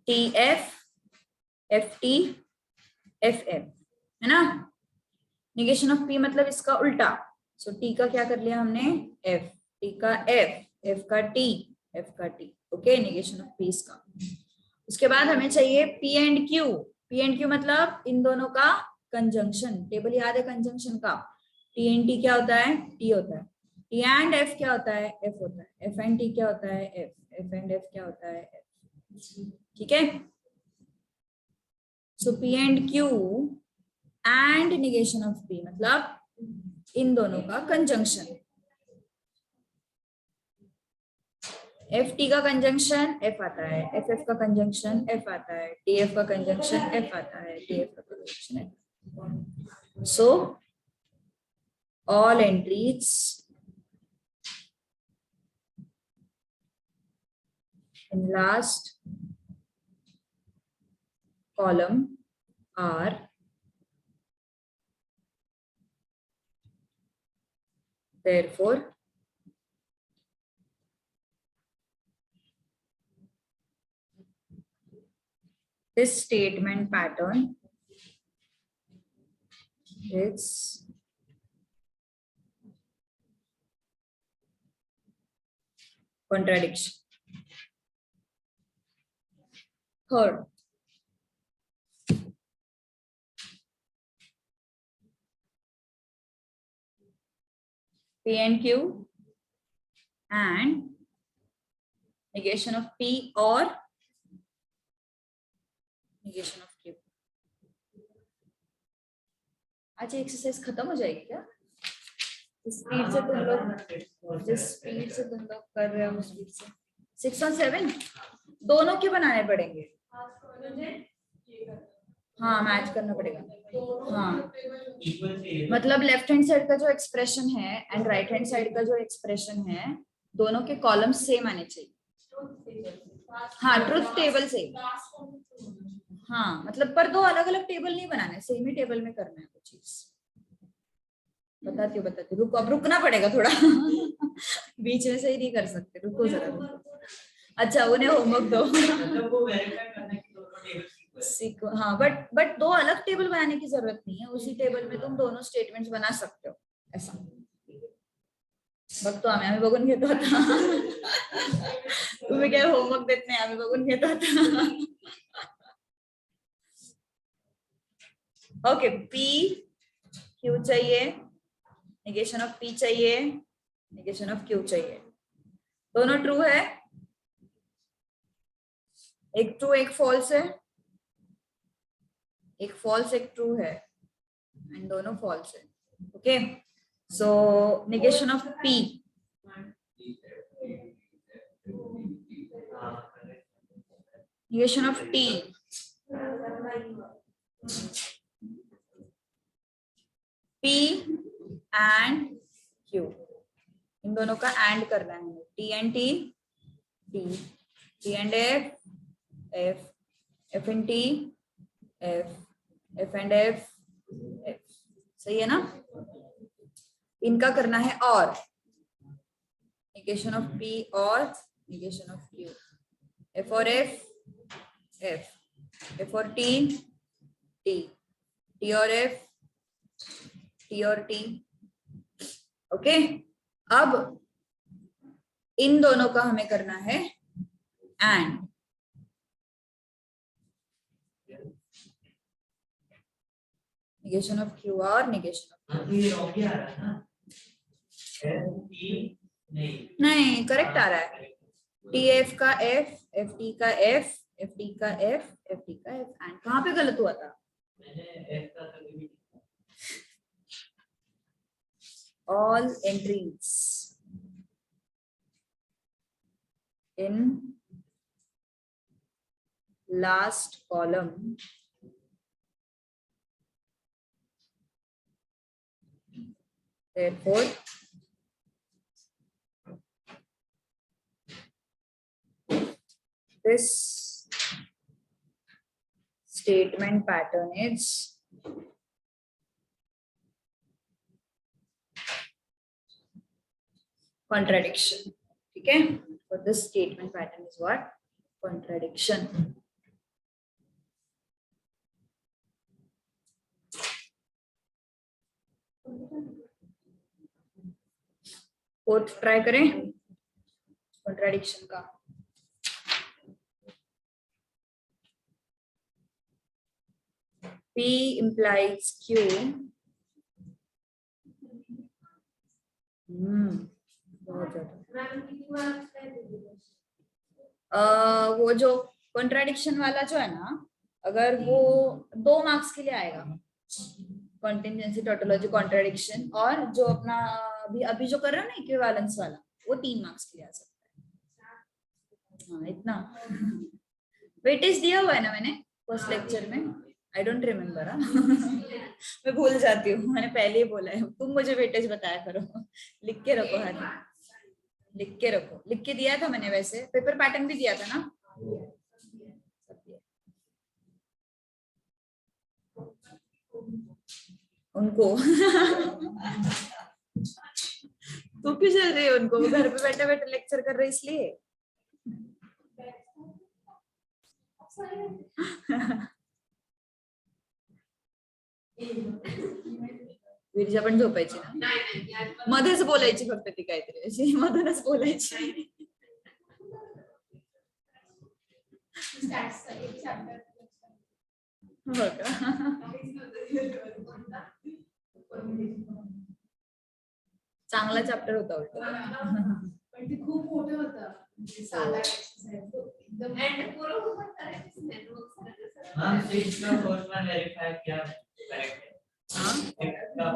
TF, FT, FM है ना। निगेशन ऑफ P मतलब इसका उल्टा, सो T का क्या कर लिया हमने, F, T का F, F का T, F का T, okay negation of P इसका। उसके बाद हमें चाहिए P and Q, P and Q मतलब इन दोनों का कंजंक्शन, टेबल याद है कंजंक्शन का, T एंड T क्या होता है, T होता है, T and F क्या होता है? F होता है. F and T क्या होता है? F. F and F क्या होता है? F. ठीक है. So P and Q and negation of P मतलब इन दोनों का कंजंक्शन. FT का कंजंक्शन F आता है, FF का कंजंक्शन F आता है, TF का कंजंक्शन F आता है, TF का conjunction F. So all entries in last column are therefore this statement pattern is contradiction. Third, P and Q and negation of P or negation of Q. आज exercise खत्म हो जाएगी क्या? Speed से तुम लोग, जिस स्पीड से तुम लोग कर रहे हो स्पीड से 6 और 7 दोनों के बनाने पड़ेंगे. हाँ मैच करना पड़ेगा. हाँ मतलब लेफ्ट हैंड साइड का जो एक्सप्रेशन है एंड राइट हैंड साइड का जो एक्सप्रेशन है दोनों के कॉलम सेम आने चाहिए. हाँ ट्रुथ टेबल से. हाँ मतलब पर दो अलग अलग टेबल नहीं बनाने, सेम ही टेबल में करना है वो चीज. बताती हूँ रुको, अब रुकना पड़ेगा थोड़ा. बीच में से ही नहीं कर सकते, रुको जरा रुको. अच्छा उन्हें होमवर्क दो. मतलब वो वेरीफाई करने की दोनों टेबल्स सीखो. हाँ बट दो अलग टेबल बनाने की जरूरत नहीं है, उसी टेबल में तुम दोनों स्टेटमेंट्स बना सकते हो ऐसा. बघतो आम्ही बघून घेतो आता. तुम्ही काय होमवर्क देत नाही, आम्ही बघून घेतो आता. ओके P Q चाहिए, नेगेशन ऑफ P चाहिए, नेगेशन ऑफ Q चाहिए. दोनों ट्रू है, एक ट्रू एक फॉल्स है, एक फॉल्स एक ट्रू है एंड दोनों फॉल्स है. Okay so negation of P. negation of T. P and Q इन दोनों का एंड करना है. T and T, T, T and F, F, F and T, F, F and F, F. सही है ना? इनका करना है और negation of P और negation of Q. F और F, F, F और T, T, T और F, T और T. ओके अब इन दोनों का हमें करना है एंड. negation of Q और negation of हाँ तो ये रॉन्ग ही आ रहा है ना. नहीं करेक्ट आ रहा है. TF का F, FT का F, FT का F, FT का F एंड कहाँ पे गलत हुआ था? मैंने F का कभी भी all entries in last column therefore this statement pattern is contradiction. ठीक है? So this statement pattern is what? Contradiction. Fourth try करें contradiction का. P implies Q. बहुत ज्यादा। वो जो कॉन्ट्राडिक्शन वाला जो है ना, अगर वो 2 मार्क्स के लिए आएगा, कॉन्टिजेंसी, टोटोलॉजी, कॉन्ट्राडिक्शन, और जो अपना अभी अभी जो कर रहे हो ना इक्विवेलेंस वाला, वो 3 मार्क्स के लिए आ सकता है। हाँ इतना वेटेज दिया हुआ है ना मैंने फर्स्ट लेक्चर में, आई डोंट रिमेम्बर। मैं भूल जाती हूँ, मैंने पहले ही बोला है, तुम मुझे वेटेज बताया करो। लिख के रखो हाथ में, लिख के रखो, लिख के दिया था मैंने, वैसे पेपर पैटर्न भी दिया था ना। उनको तू क्यों चल रही है उनको, वो घर पे बैठे बैठे लेक्चर कर रहे इसलिए। विरजा पण झोपायची ना, मध्येच बोलायची फक्त ती काहीतरी अशी, मधूनच बोलायची. हो का. चांगला चॅप्टर होता उलट. पण ते खूप मोठं होतं, म्हणजे साधा एक्सरसाइज एकदम एंड पूर्ण खूप करायचं नेटवर्क. हां 6 का फर्स्ट वन वेरीफाई किया करेक्ट है. हाँ 6 का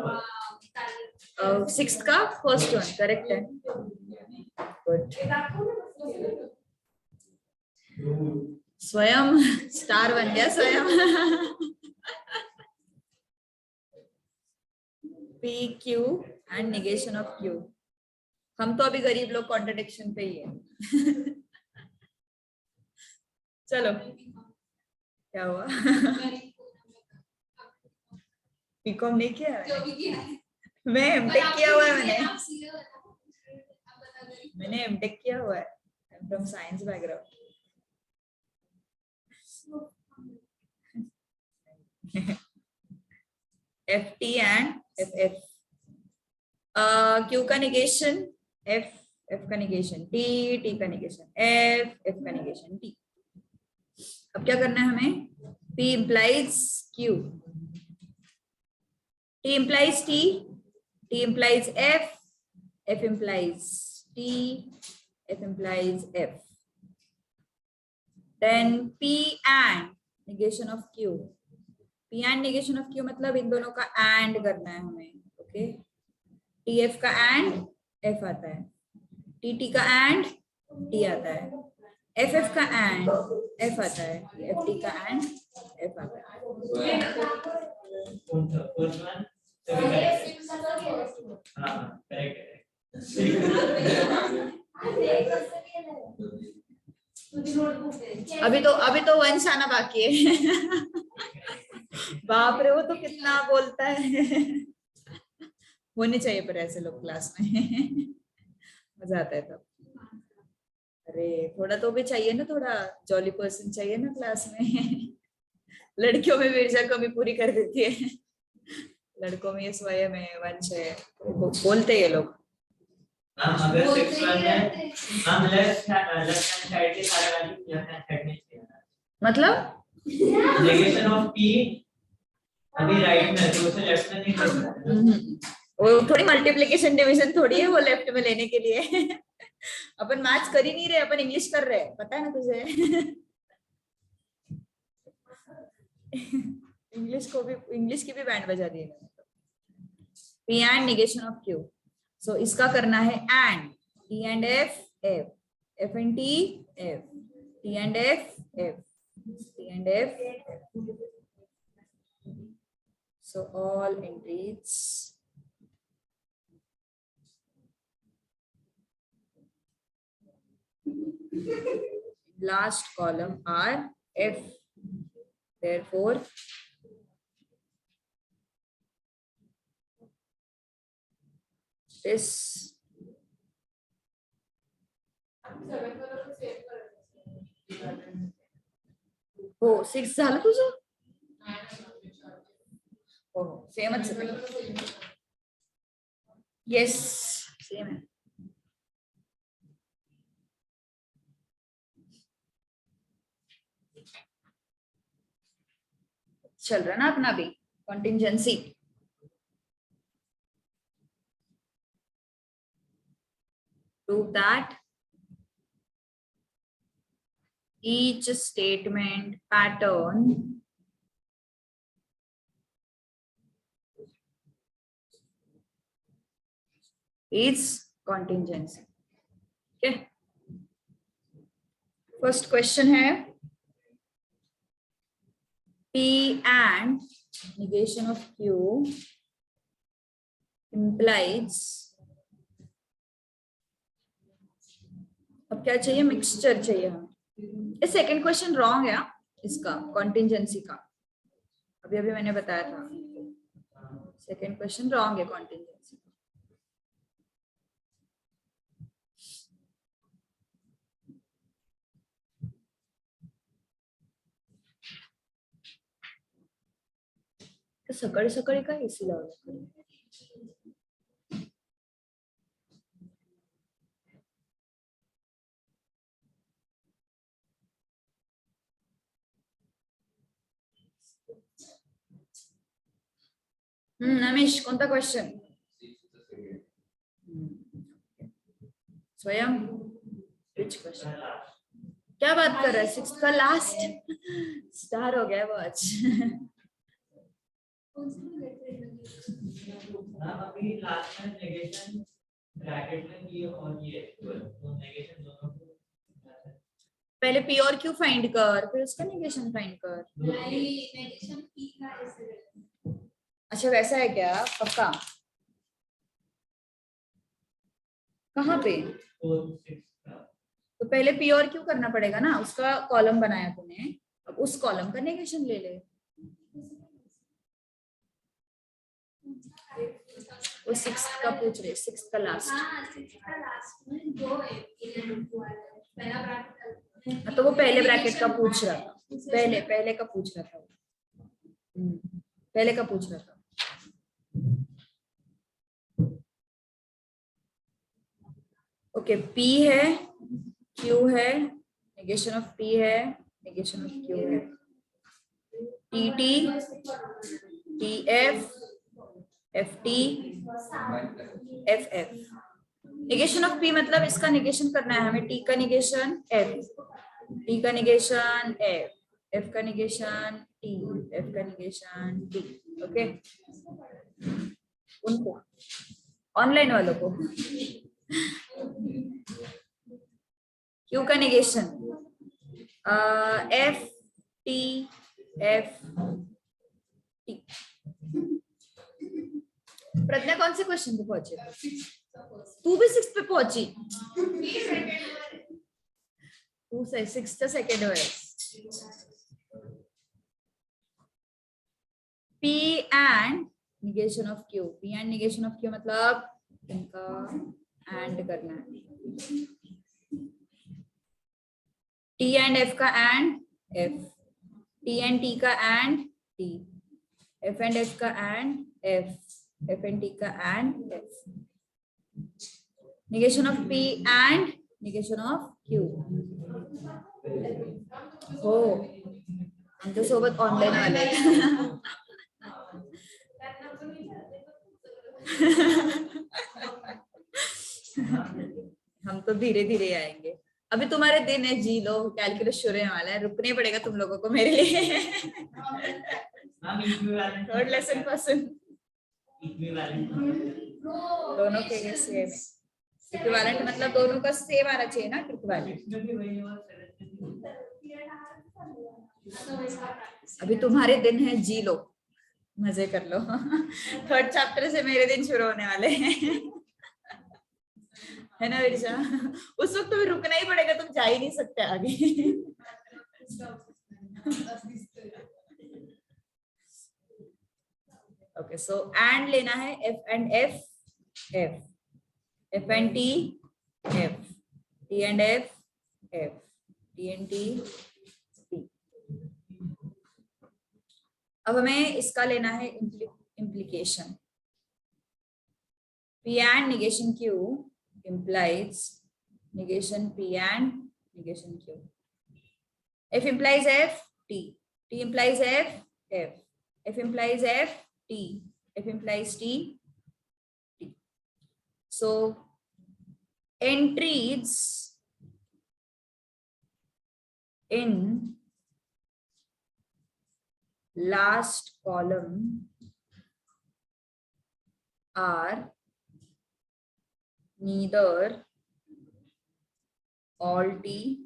6th का फर्स्ट वन करेक्ट है. गुड. स्वयं स्टार बन गया स्वयं. P Q and negation of Q. हम तो अभी गरीब लोग कॉन्ट्रडिक्शन पे ही है. चलो क्या हुआ. बीकॉम नहीं किया है? मैं एमटेक किया हुआ है. मैंने एमटेक किया हुआ है. I am from science background. F T and F F. Q का निगेशन एफ, एफ का निगेशन टी, टी का निगेशन एफ, एफ का निगेशन टी. अब क्या करना है हमें. P implies Q, T implies T, T implies F, F implies T, F implies F. Then P and negation of Q. P and negation of Q मतलब इन दोनों का and करना है हमें. ओके. T F का and F आता है, T T का and T आता है, F F का and F आता है, F T का and F आता है. फर्स्ट वन हां करेक्ट है. अभी तो वंश आना बाकी है. बाप रे, वो तो कितना बोलता है. होने चाहिए पर ऐसे लोग क्लास में. मजा आता है तब. अरे थोड़ा तो भी चाहिए ना, थोड़ा जॉली पर्सन चाहिए ना क्लास में. लड़कियों में विरजा कमी पूरी कर देती है, लड़कों में ये स्वयं है, वंश है, बोलते ये लोग. मैम अगर 6 वन है मैम लेफ्ट हैंड साइड के सारे वैल्यू लेफ्ट हैंड साइड में चाहिए. मतलब नेगेशन ऑफ p अभी राइट में है तो उसे लेफ्ट में नहीं कर सकते. वो थोड़ी मल्टीप्लिकेशन डिवीजन थोड़ी है वो लेफ्ट में लेने के लिए. अपन मैथ्स कर ही नहीं रहे, अपन इंग्लिश कर रहे हैं, पता है ना तुझे. इंग्लिश की भी बैंड बजा दी है. P and negation of Q. So इसका करना है and T and F, F, F and T, F, T and F, F, T and F, F. So all entries last column are F. Therefore this हो 6 झालं तुझं. हो सेमच आहे. Yes same आहे. चल रहा ना अपना भी कॉन्टिंजेंसी. prove that each statement pattern is contingency. Okay, first question है P and negation of Q implies, अब क्या चाहिए, मिक्सचर चाहिए हमें। ये सेकंड क्वेश्चन रॉन्ग है इसका, कॉन्टिंजेंसी का, अभी अभी मैंने बताया था, सेकंड क्वेश्चन रॉन्ग है कॉन्टिंजेंसी। सकाळी सकाळी काय एसी लावलं? नमेश, कोणता क्वेश्चन? स्वयं, which question? क्या बात कर रहा है? 6th का लास्ट स्टार हो गया वॉच। अभी लास्ट में नेगेशन ब्रैकेट में ये और ये तो नेगेशन दोनों पहले पी और क्यू फाइंड कर, फिर उसका नेगेशन फाइंड कर। नेगेशन पी का ऐसे। अच्छा वैसा है क्या? पक्का? कहाँ पे? तो पहले पी और क्यू करना पड़ेगा ना, उसका कॉलम बनाया तूने, अब उस कॉलम का नेगेशन ले ले। वो 6th का पूछ रहे, 6th का लास्ट। हाँ, 6th का लास्ट में दो है, पहला ब्रैकेट। तो वो पहले ब्रैकेट का पूछ रहा था, पहले का पूछ रहा था, पहले का पूछ रहा था। ओके, P है, Q है, नेगेशन ऑफ P है, नेगेशन ऑफ Q है, TT, TF, FT, FF। Negation of P मतलब इसका नेगेशन करना है हमें, T का नेगेशन F, T का नेगेशन F, F का नेगेशन T, F का नेगेशन T। ओके, उनको ऑनलाइन वालों को Q का negation F T F T। प्रज्ञा कौन से क्वेश्चन पे पहुंचे? तू भी 6th पे पहुंची? तू 6th सेकेंड है। P and negation of Q, P and negation of Q मतलब इनका एंड करना है। T and F का and F, T and T का and T, F and F का and F, F and T का and F। negation of P and negation of Q। हो, आमच्या सोबत ऑनलाइन वाले। हम तो धीरे धीरे आएंगे, अभी तुम्हारे दिन है, जी लो, कैलकुलस शुरू होने वाला है, रुकने पड़ेगा तुम लोगों को मेरे लिए। थर्ड लेसन पर्सन दोनों के लिए सेम है, इक्विवेलेंट मतलब दोनों का सेम आना चाहिए ना, इक्विवेलेंट। अभी तुम्हारे दिन है, जी लो, मजे कर लो। 3rd चैप्टर से मेरे दिन शुरू होने वाले हैं, है ना विरजा? उस वक्त तुम्हें रुकना ही पड़ेगा, तुम जा ही नहीं सकते आगे। ओके, सो एंड लेना है, F and F, F, F and T, F, T and F, F, T and T, T। अब हमें इसका लेना है implication। P and negation Q implies negation P and negation Q। F implies F, T, T implies F, F, F implies F, T, F implies T, T। So entries in last column are neither all T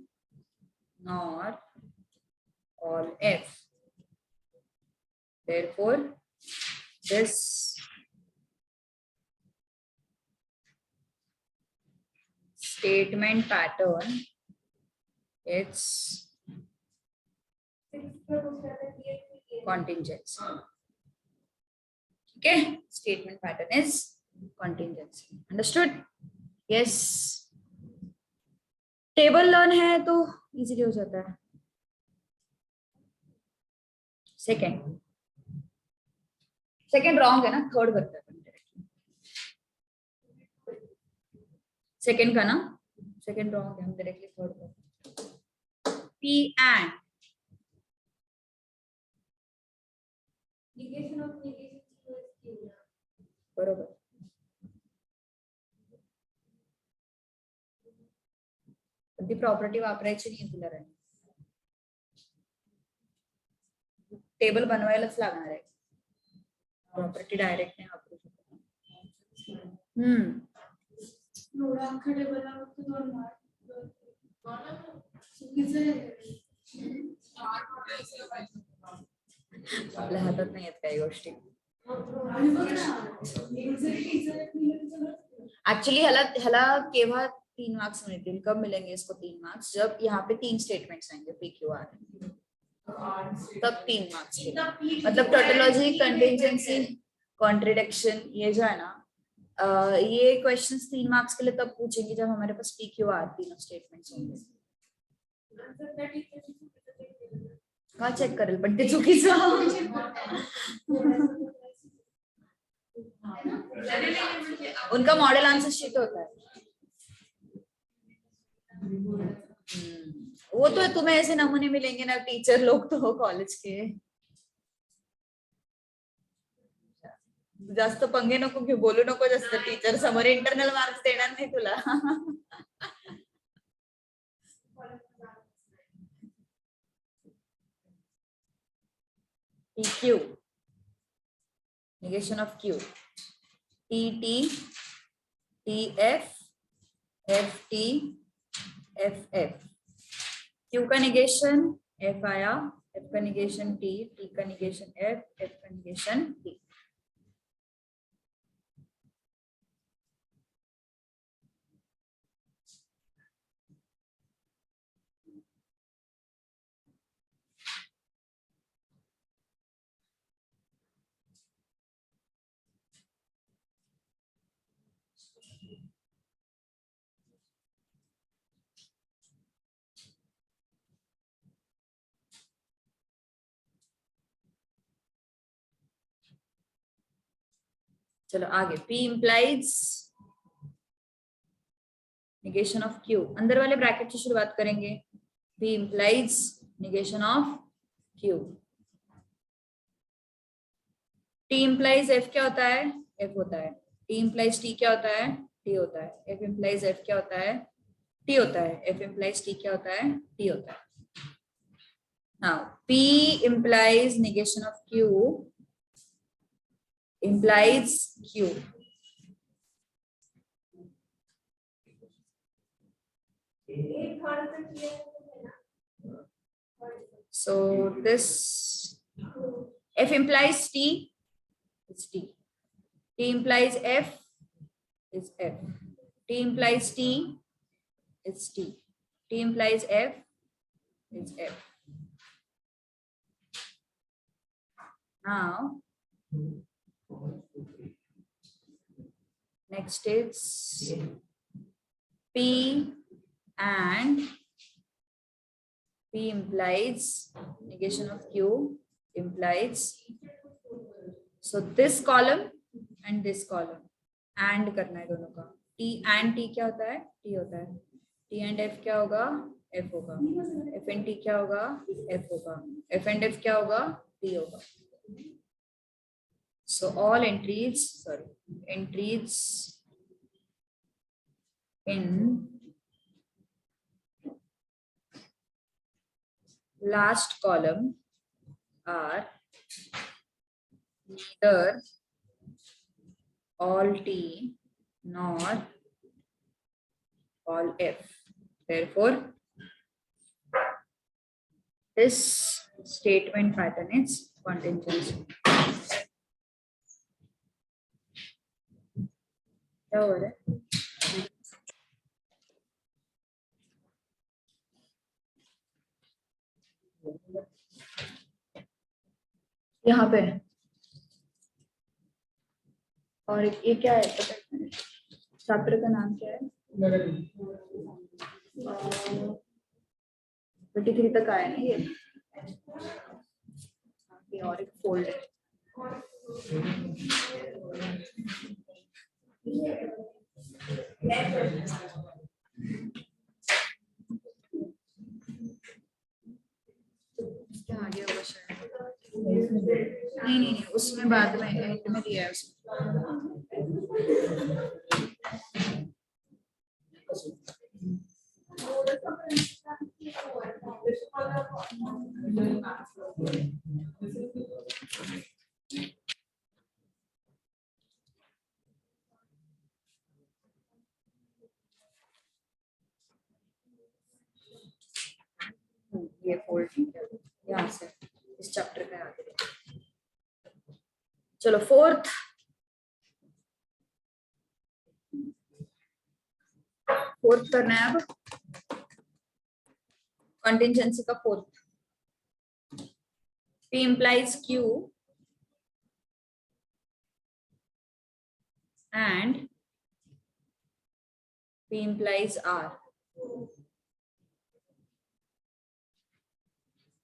nor all F. Therefore, this statement pattern, it's contingency. Okay, statement pattern is contingency. Understood? Yes. Table learn है तो easily हो जाता है. Second wrong है ना, third करता है. Second का ना, सेकंड रॉन्ग है, हम डायरेक्टली थर्ड करते हैं. P and negation of negation is Q. बरोबर. ती प्रॉपर्टी वापरायची नाही तुला रे. टेबल बनवायलाच लागणार आहे. प्रॉपर्टी डायरेक्ट नाही वापरू शकत. एवढा अख्खा टेबल फक्त 2 मार्क. चुकीचं आहे. आपल्या हातात नाही आहेत काही गोष्टी. आणि बघ ना, एक्चुअली ह्याला केव्हा 3 मार्क्स मिलते, कब मिलेंगे इसको 3 मार्क्स? जब यहाँ पे 3 स्टेटमेंट्स आएंगे PQR, तब 3 मार्क्स. मतलब टोटोलॉजी, कंटिंजेंसी, कॉन्ट्रडिक्शन, ये जो है ना, ये क्वेश्चंस 3 मार्क्स के लिए तब पूछेंगे जब हमारे पास PQR तीनों स्टेटमेंट्स होंगे. का चेक करेल पण ते चुकीचं. उनका मॉडल आंसर शीट होता है. वो तो तुम्हें ऐसे नमूने मिलेंगे ना, टीचर लोग तो हो कॉलेज के. जास्त पंगे नको घेऊ, बोलू नको जास्त. टीचर समोर इंटरनल मार्क्स देणार नाही तुला. PQ, negation of Q. TT, TF, FT, FF. Q का negation F आया, F का negation T, T का negation F, F का negation T. चलो आगे. P implies negation of Q. अंदर वाले ब्रैकेट से शुरुआत करेंगे. P implies negation of Q. T implies F क्या होता है? F होता है. T implies T क्या होता है? T होता है. F implies F क्या होता है? T होता है. F implies T क्या होता है? T होता है. Now P implies negation of Q implies Q. So this F implies T, it's T. T implies F, is F. T implies T, it's T. T implies F, is F. Now next is P and P implies negation of Q implies. So this column and this column and करना है दोनों का. T and T क्या होता है? T होता है. T and F क्या होगा? F होगा. F and T क्या होगा? F होगा. F and F क्या होगा? T होगा. So all entries in last column are neither all T nor all F. Therefore, this statement pattern is contingency. क्या हो रहा है? यहाँ पे और ये क्या है? चैप्टर का नाम क्या है? 23 तक आया ना ये और एक फोल्ड है। क्या आगे होगा शायद? नहीं, उसमें बाद में एंड में दिया है उसमें। ये फोल्ड यहाँ से इस चैप्टर का आगे। चलो फोर्थ करना है अब कंटिंजेंसी का fourth. P implies Q and P implies R.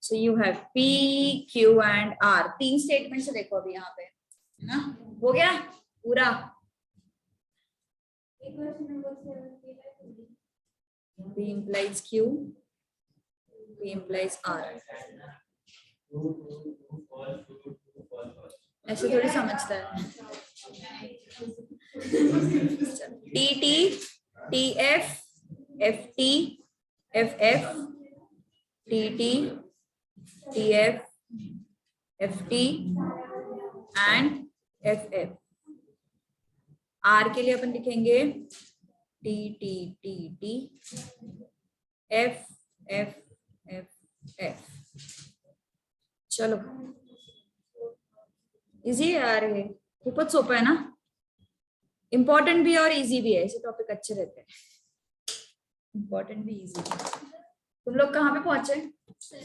So you have P, Q and R. तीन स्टेटमेंट से देखो अभी यहाँ पे, है ना? हो गया पूरा? P implies Q, P implies R. ऐसे थोड़ी समझता है। T T, T F, F T, F F, T T, T F, F T and F F. R के लिए अपन लिखेंगे T T T T, F F F F. चलो easy है यार, ये खूपच सोपा है ना? इम्पोर्टेंट भी और इजी भी है, ऐसे टॉपिक अच्छे रहते हैं। इम्पोर्टेंट भी इजी। तुम लोग कहाँ पे पहुंचे?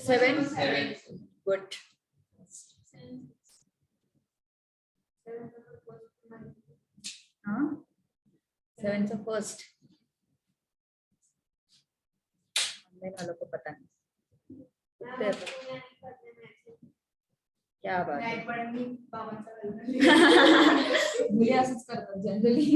7 गुड। हाँ 7 का फर्स्ट वालों को पता नहीं क्या बात है। मुझे असंच करतात जनरली।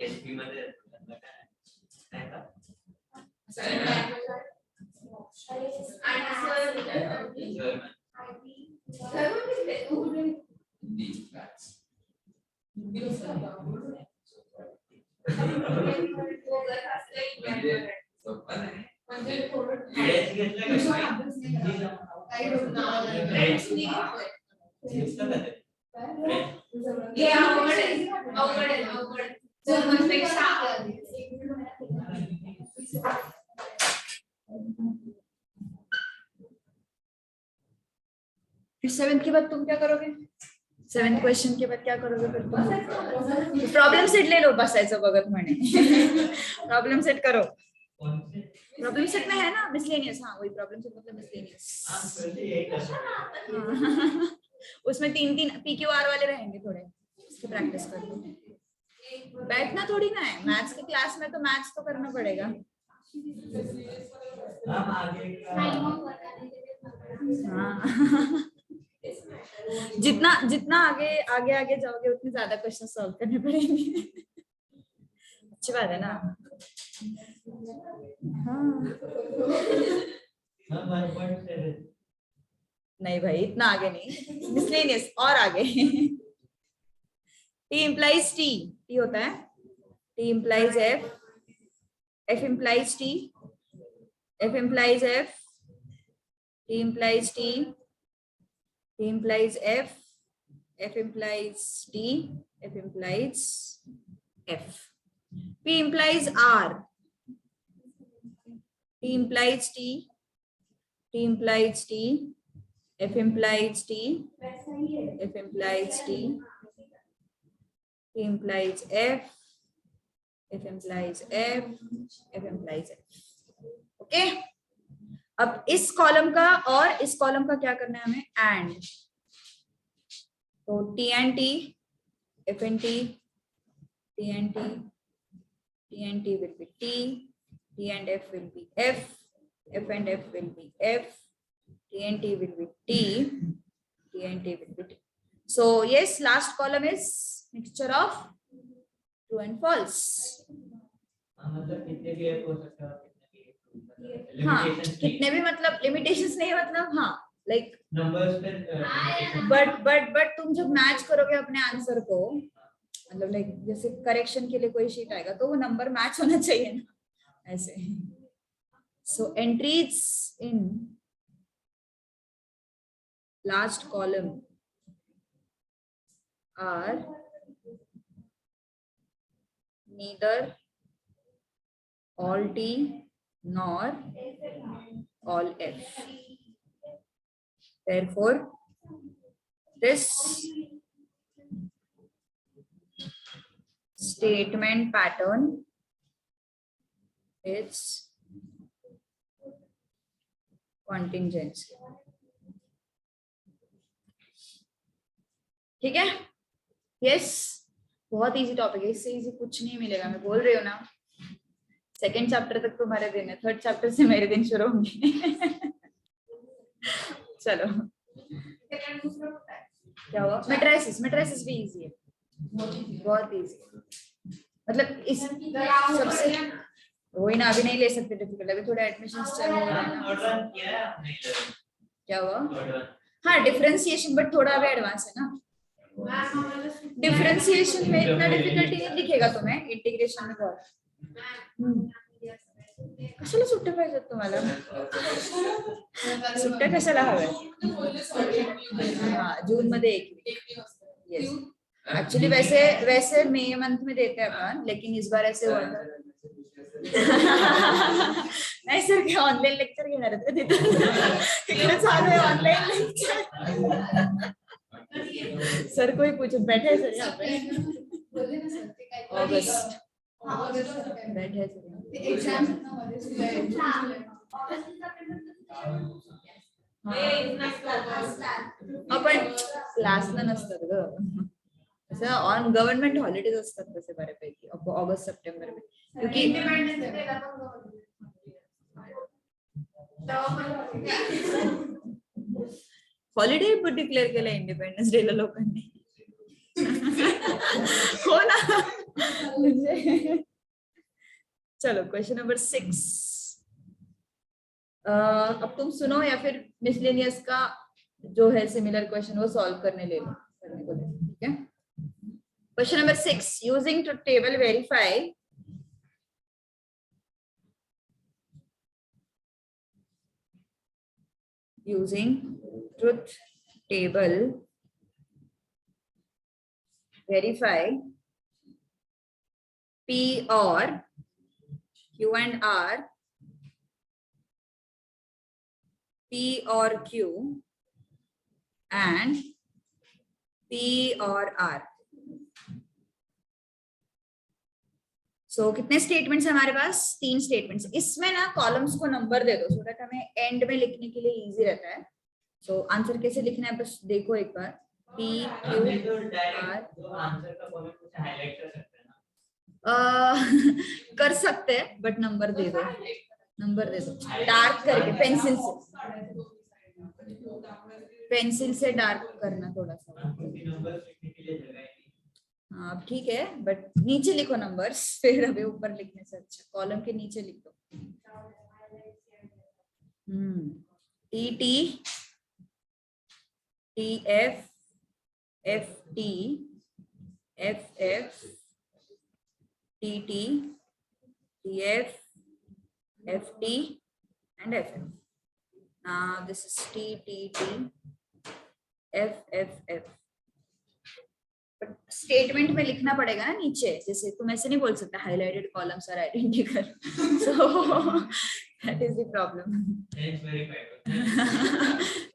एसपी मध्ये नाही का? फिर 7th के बाद तुम क्या करोगे? 7th क्वेश्चन के बाद क्या करोगे फिर तुम? प्रॉब्लम सेट ले लो, बसायचं बघत म्हणे. प्रॉब्लम सेट करो. प्रॉब्लम सेट में है ना मिसलेनियस. हाँ वही प्रॉब्लम सेट मतलब मिसलेनियस. उसमें 3-3 PQR वाले रहेंगे थोड़े, उसकी प्रैक्टिस कर लो. बैठना थोड़ी ना है, मैथ्स के क्लास में तो मैथ्स तो करना पड़ेगा. हाँ. जितना जितना आगे आगे आगे जाओगे उतने ज्यादा क्वेश्चन सॉल्व करने पड़ेंगे. अच्छी बात है ना. हाँ. नहीं भाई इतना आगे नहीं, मिसलेनियस और आगे. T implies T. T होता है T implies F. F implies T. F implies F. T implies T. T implies F. F implies T. F implies F. P implies R. T implies T. T implies T. F implies T. F implies T. T implies F. F implies F. F implies F. Okay. अब इस column का और इस column का क्या करना है हमें? एंड. तो T and T, F and T, T and T, T and T will be T, T and F will be F, F and F will be F, T and T will be T, T and T will be T. So yes, last column is mixture of true and false. मतलब कितने भी हो सकता है, हाँ कितने भी मतलब लिमिटेशंस नहीं मतलब हाँ लाइक नंबर्स पे बट तुम जब मैच करोगे अपने आंसर को, मतलब लाइक जैसे करेक्शन के लिए कोई शीट आएगा तो वो नंबर मैच होना चाहिए ना ऐसे. So entries in last column are neither all T nor all F. Therefore, this statement pattern is contingency. ठीक है? Yes. बहुत इजी टॉपिक है, इससे इजी कुछ नहीं मिलेगा, मैं बोल रही हूँ ना. सेकेंड चैप्टर तक तुम्हारे दिन है, थर्ड चैप्टर से मेरे दिन शुरू होंगे. चलो क्या हुआ? मेट्राइसिस भी इजी है, बहुत इजी. मतलब इस सबसे वही ना, अभी नहीं ले सकते डिफिकल्ट, अभी थोड़ा एडमिशन चल रहा है ना. क्या हुआ? हाँ डिफरेंशिएशन, बट थोड़ा अभी एडवांस है ना. डिफरेंशिएशन में इतना डिफिकल्टी नहीं दिखेगा तुम्हें, इंटीग्रेशन में बहुत. कशाला सुट्टे पाहिजेत तुम्हाला? सुट्ट्या कशाला हव्या? हाँ जून मध्ये 1 वीक. यस एक्चुअली वैसे मई मंथ में देते हैं अपन, लेकिन इस बार ऐसे हुआ था. नाही सर काय ऑनलाईन लेक्चर घेणार आहेत का तिथे? इकडे चालू आहे ऑनलाईन लेक्चर. सर कोई पूछो, बैठे सर यहाँ पे. अगस्त बैठे सर. आपण क्लासला नसतात ग. असं ऑन गव्हर्नमेंट हॉलिडेज असतात तसे बऱ्यापैकी ऑगस्ट सप्टेंबर में, क्योंकि इंडिपेंडेंस डे ला पण तेव्हा पण हॉलिडे पण डिक्लेअर केलं इंडिपेंडन्स डे ला लोकांनी. हो ना. म्हणजे चलो क्वेश्चन नंबर 6. अब तुम सुनो या फिर मिसलेनियस का जो है सिमिलर क्वेश्चन वो सॉल्व करने ले लो, ठीक है. Question number 6, using truth table verify using truth table verify P or Q and R, P or Q and P or R. So कितने स्टेटमेंट्स है हमारे पास? 3 स्टेटमेंट्स. इसमें ना कॉलम्स को नंबर दे दो सो दैट हमें एंड में लिखने के लिए इजी रहता है. सो आंसर कैसे लिखना है बस देखो एक बार. P Q R. जो आंसर का कॉलम उसे हाईलाइट कर सकते हैं ना. कर सकते हैं बट नंबर दे दो, नंबर दे दो डार्क करके पेंसिल से डार्क करना थोड़ा सा. नंबर लिखने के लिए जगह है. हाँ अब ठीक है बट नीचे लिखो नंबर्स, फिर अभी ऊपर लिखने से अच्छा कॉलम के नीचे लिख दो. T T T F F T F F T T T F F T and F F. Now this is T T T F F F. But statement में लिखना पड़ेगा ना नीचे, जैसे तुम ऐसे नहीं बोल सकते highlighted columns are identical. So that is the problem.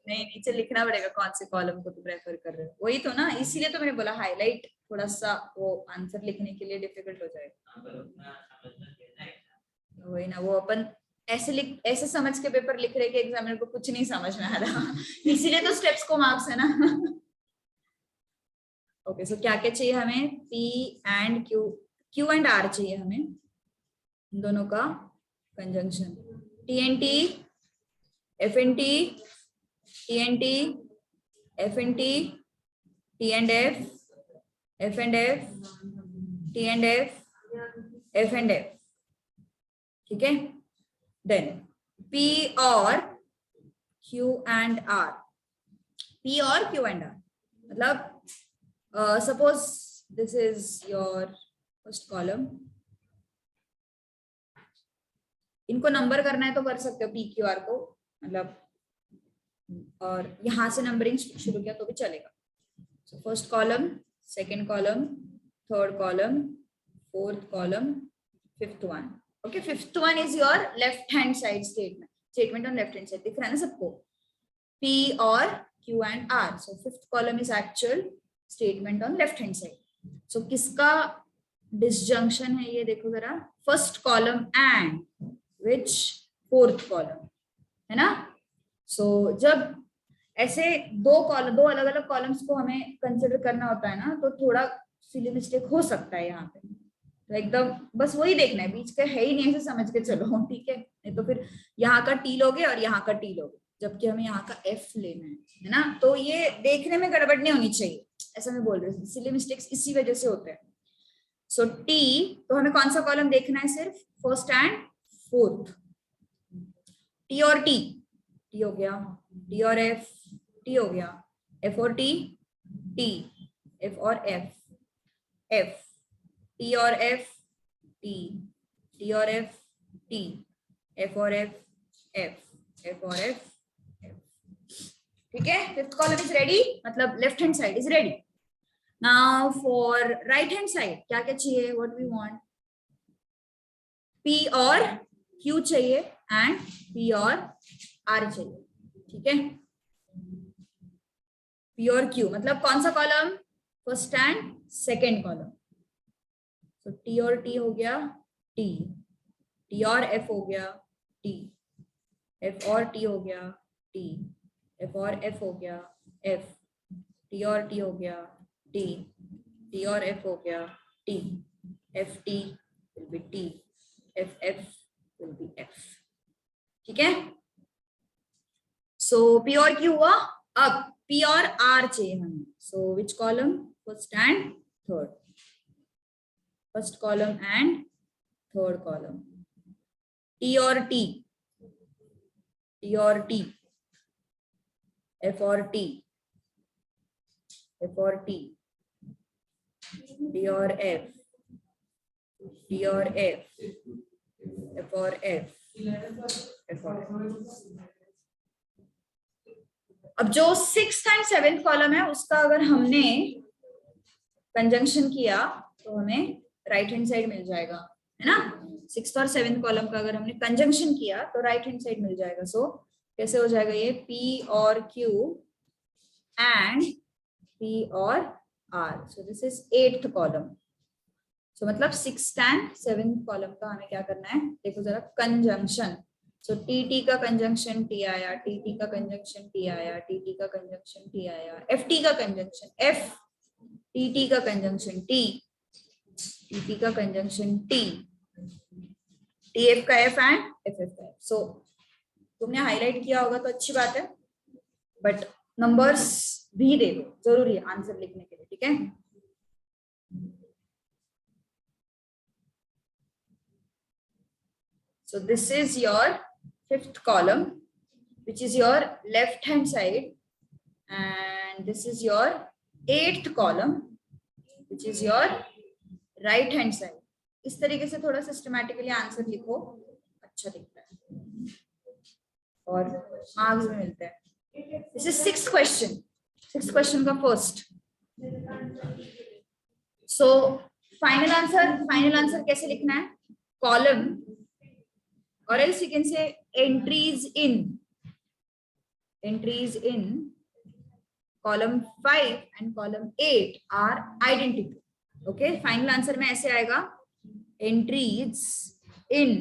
नहीं नीचे लिखना पड़ेगा कौन से कॉलम को तुम रेफर कर रहे हो. वही तो ना, इसीलिए तो मैंने बोला हाईलाइट थोड़ा सा वो आंसर लिखने के लिए डिफिकल्ट हो जाएगा. वही ना, वो अपन ऐसे समझ के पेपर लिख रहे कि एग्जामिनर को कुछ नहीं समझ में आ रहा. इसीलिए तो स्टेप्स को मार्क्स है ना. ओके सो क्या क्या चाहिए हमें? P and Q and R चाहिए हमें, इन दोनों का conjunction. T and T F and T T and T F and T T and F F and F T and F F and F. ठीक है. देन P और Q and R. P और Q and R मतलब suppose this is your first column. इनको number करना है तो कर सकते हो P Q R को, मतलब और यहां से नंबरिंग शुरू किया तो भी चलेगा. So first column, second column, third column, fourth column, fifth one. Okay, fifth one is your left hand side statement. Statement on left hand side दिख रहा है ना सबको? P और Q and R. So fifth column is actual statement on left hand side. So किसका disjunction है ये देखो जरा. First column and which fourth column है ना. सो जब ऐसे दो अलग अलग कॉलम्स को हमें कंसिडर करना होता है ना तो थोड़ा सिली मिस्टेक हो सकता है यहाँ पे. तो एकदम बस वही देखना है, बीच का है ही नहीं ऐसे समझ के चलो. ठीक है, नहीं तो फिर यहाँ का टी लोगे और यहाँ का टी लोगे जबकि हमें यहाँ का एफ लेना है ना. तो ये देखने में गड़बड़ नहीं होनी चाहिए, ऐसा मैं बोल रही हूँ. सिली मिस्टेक्स इसी वजह से होते हैं. सो टी तो हमें कौन सा कॉलम देखना है? सिर्फ फर्स्ट एंड फोर्थ. टी और टी, टी हो गया. टी और एफ, टी हो गया. एफ और टी, टी. एफ और एफ, एफ. टी और एफ, टी. टी और एफ, टी. एफ और एफ, एफ. एफ और एफ, एफ. ठीक है, फिफ्थ कॉलम इज रेडी, मतलब left hand side is ready. Now for right hand side क्या क्या चाहिए? What we want? P और Q चाहिए एंड P और R चाहिए. ठीक है, P और Q मतलब कौन सा column? First and second column. तो T और T हो गया T. T और F हो गया T. F और T हो गया T. F और F हो गया F. T और T हो गया T. T और F हो गया T, FT will be T, FF will be F. ठीक है, सो P और Q हुआ. अब P और R चाहिए हमें. So which column? First and third. First column and third column. T और T, T और T, F और T, F और T, D और F, D और F, F और F, F और F. अब जो 6th एंड 7th कॉलम है उसका अगर हमने कंजंक्शन किया तो हमें राइट हैंड साइड मिल जाएगा, है ना. 6th और 7th कॉलम का अगर हमने कंजंक्शन किया तो राइट हैंड साइड मिल जाएगा. सो कैसे हो जाएगा ये? P और Q एंड P और R. So this is 8th column. सो मतलब 6th एंड 7th कॉलम का हमें क्या करना है? देखो जरा, कंजंक्शन. सो TT का कंजंक्शन T आया, TT का कंजंक्शन T आया, TT का कंजंक्शन T आया, FT का कंजंक्शन F, TT का कंजंक्शन T, TT का कंजंक्शन T, TF का F एंड FF का F. सो तुमने हाईलाइट किया होगा तो अच्छी बात है, बट नंबर्स भी दे दो, जरूरी है आंसर लिखने के लिए. ठीक है, so this is your 5th column, which is your left hand side, and this is your 8th column, which is your right hand side. इस तरीके से थोड़ा सिस्टमैटिकली आंसर लिखो, अच्छा दिखता है और मार्क्स भी मिलते हैं. This is 6th question. 6th question का फर्स्ट. सो फाइनल आंसर कैसे लिखना है? Column, or else you can say entries in column 5 and column 8 are identical. Okay, final answer में ऐसे आएगा, entries in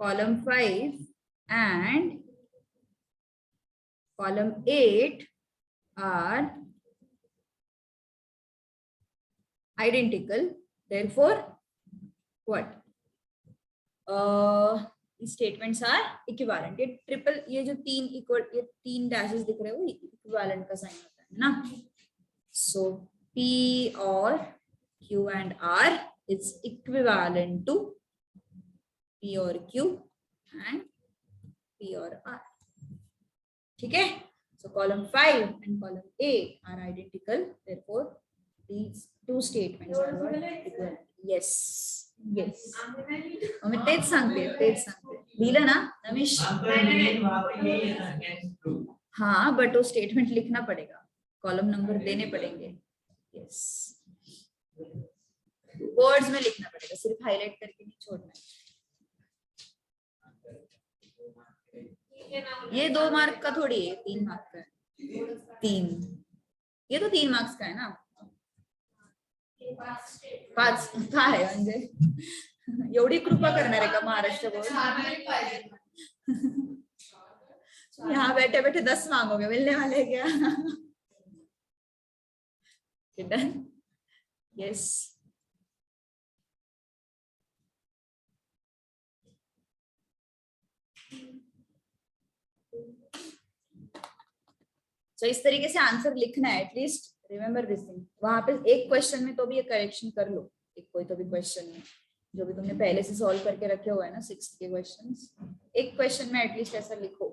column 5 and column 8 are identical, therefore what? Statements are equivalent. ये triple, ये जो ये तीन डैशेस दिख रहे हैं वो इक्विवेलेंट का साइन होता है ना. सो P और Q and R is equivalent to P और Q and P और R. ठीक है, so column 5 and column 8 are identical, therefore these two statements are equivalent. Yes. मी तेच सांगते दिलं ना नमिश. हाँ, बट वो स्टेटमेंट लिखना पड़ेगा, कॉलम नंबर देने पड़ेंगे. यस, वर्ड्स में लिखना पड़ेगा, सिर्फ हाईलाइट करके नहीं छोड़ना है. ये 2 मार्क का थोडी आहे, 3 मार्क का है. 3, ये तो 3 मार्क्स का है ना. 5 काय म्हणजे एवढी कृपा करणार आहे का महाराष्ट्र बोर्ड? यहाँ बैठे बैठे 10 मांगोगे, मिलने वाले क्या? यस. तो इस तरीके से आंसर लिखना है. At least remember this thing. वहां पे एक क्वेश्चन में तो भी ये करेक्शन कर लो, एक कोई तो भी क्वेश्चन में जो भी तुमने पहले से सॉल्व करके रखे हुए हैं ना 6th के क्वेश्चंस, एक क्वेश्चन में एटलीस्ट ऐसा लिखो.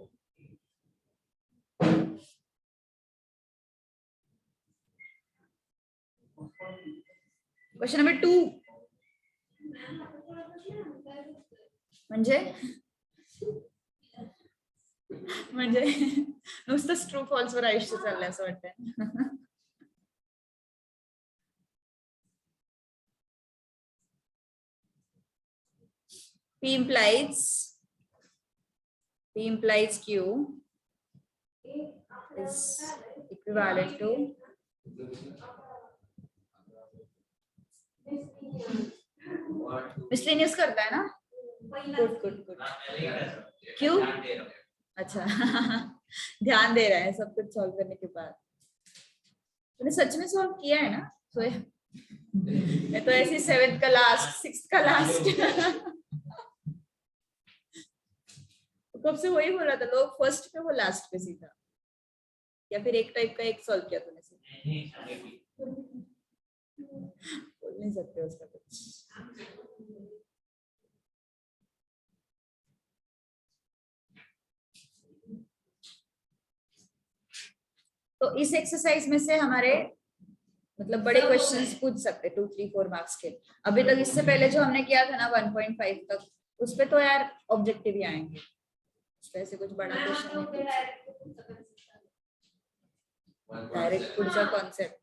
क्वेश्चन नंबर 2 म्हणजे नुसतं ट्रू फॉल्स वर आयुष्य चाललंय असं वाटतंय. P implies Q is equivalent to miscellaneous करता है ना. गुड. क्यों? अच्छा ध्यान दे रहा है सब कुछ सॉल्व करने के बाद. तूने सच में सॉल्व किया है ना? तो ये तो ऐसे 7th का लास्ट 6th का लास्ट कब से वही बोल रहा था, लोग फर्स्ट पे वो लास्ट पे सीधा, या फिर एक टाइप का एक सॉल्व किया तूने? बोल नहीं सकते उसका कुछ। तो इस एक्सरसाइज में से हमारे मतलब बड़े क्वेश्चंस पूछ सकते 2, 3, 4 मार्क्स के। अभी तक इससे पहले जो हमने किया था ना 1.5 तक, उस पे तो यार ऑब्जेक्टिव ही आएंगे, वैसे कुछ बड़ा क्वेश्चन नहीं, डायरेक्ट पुढचा कॉन्सेप्ट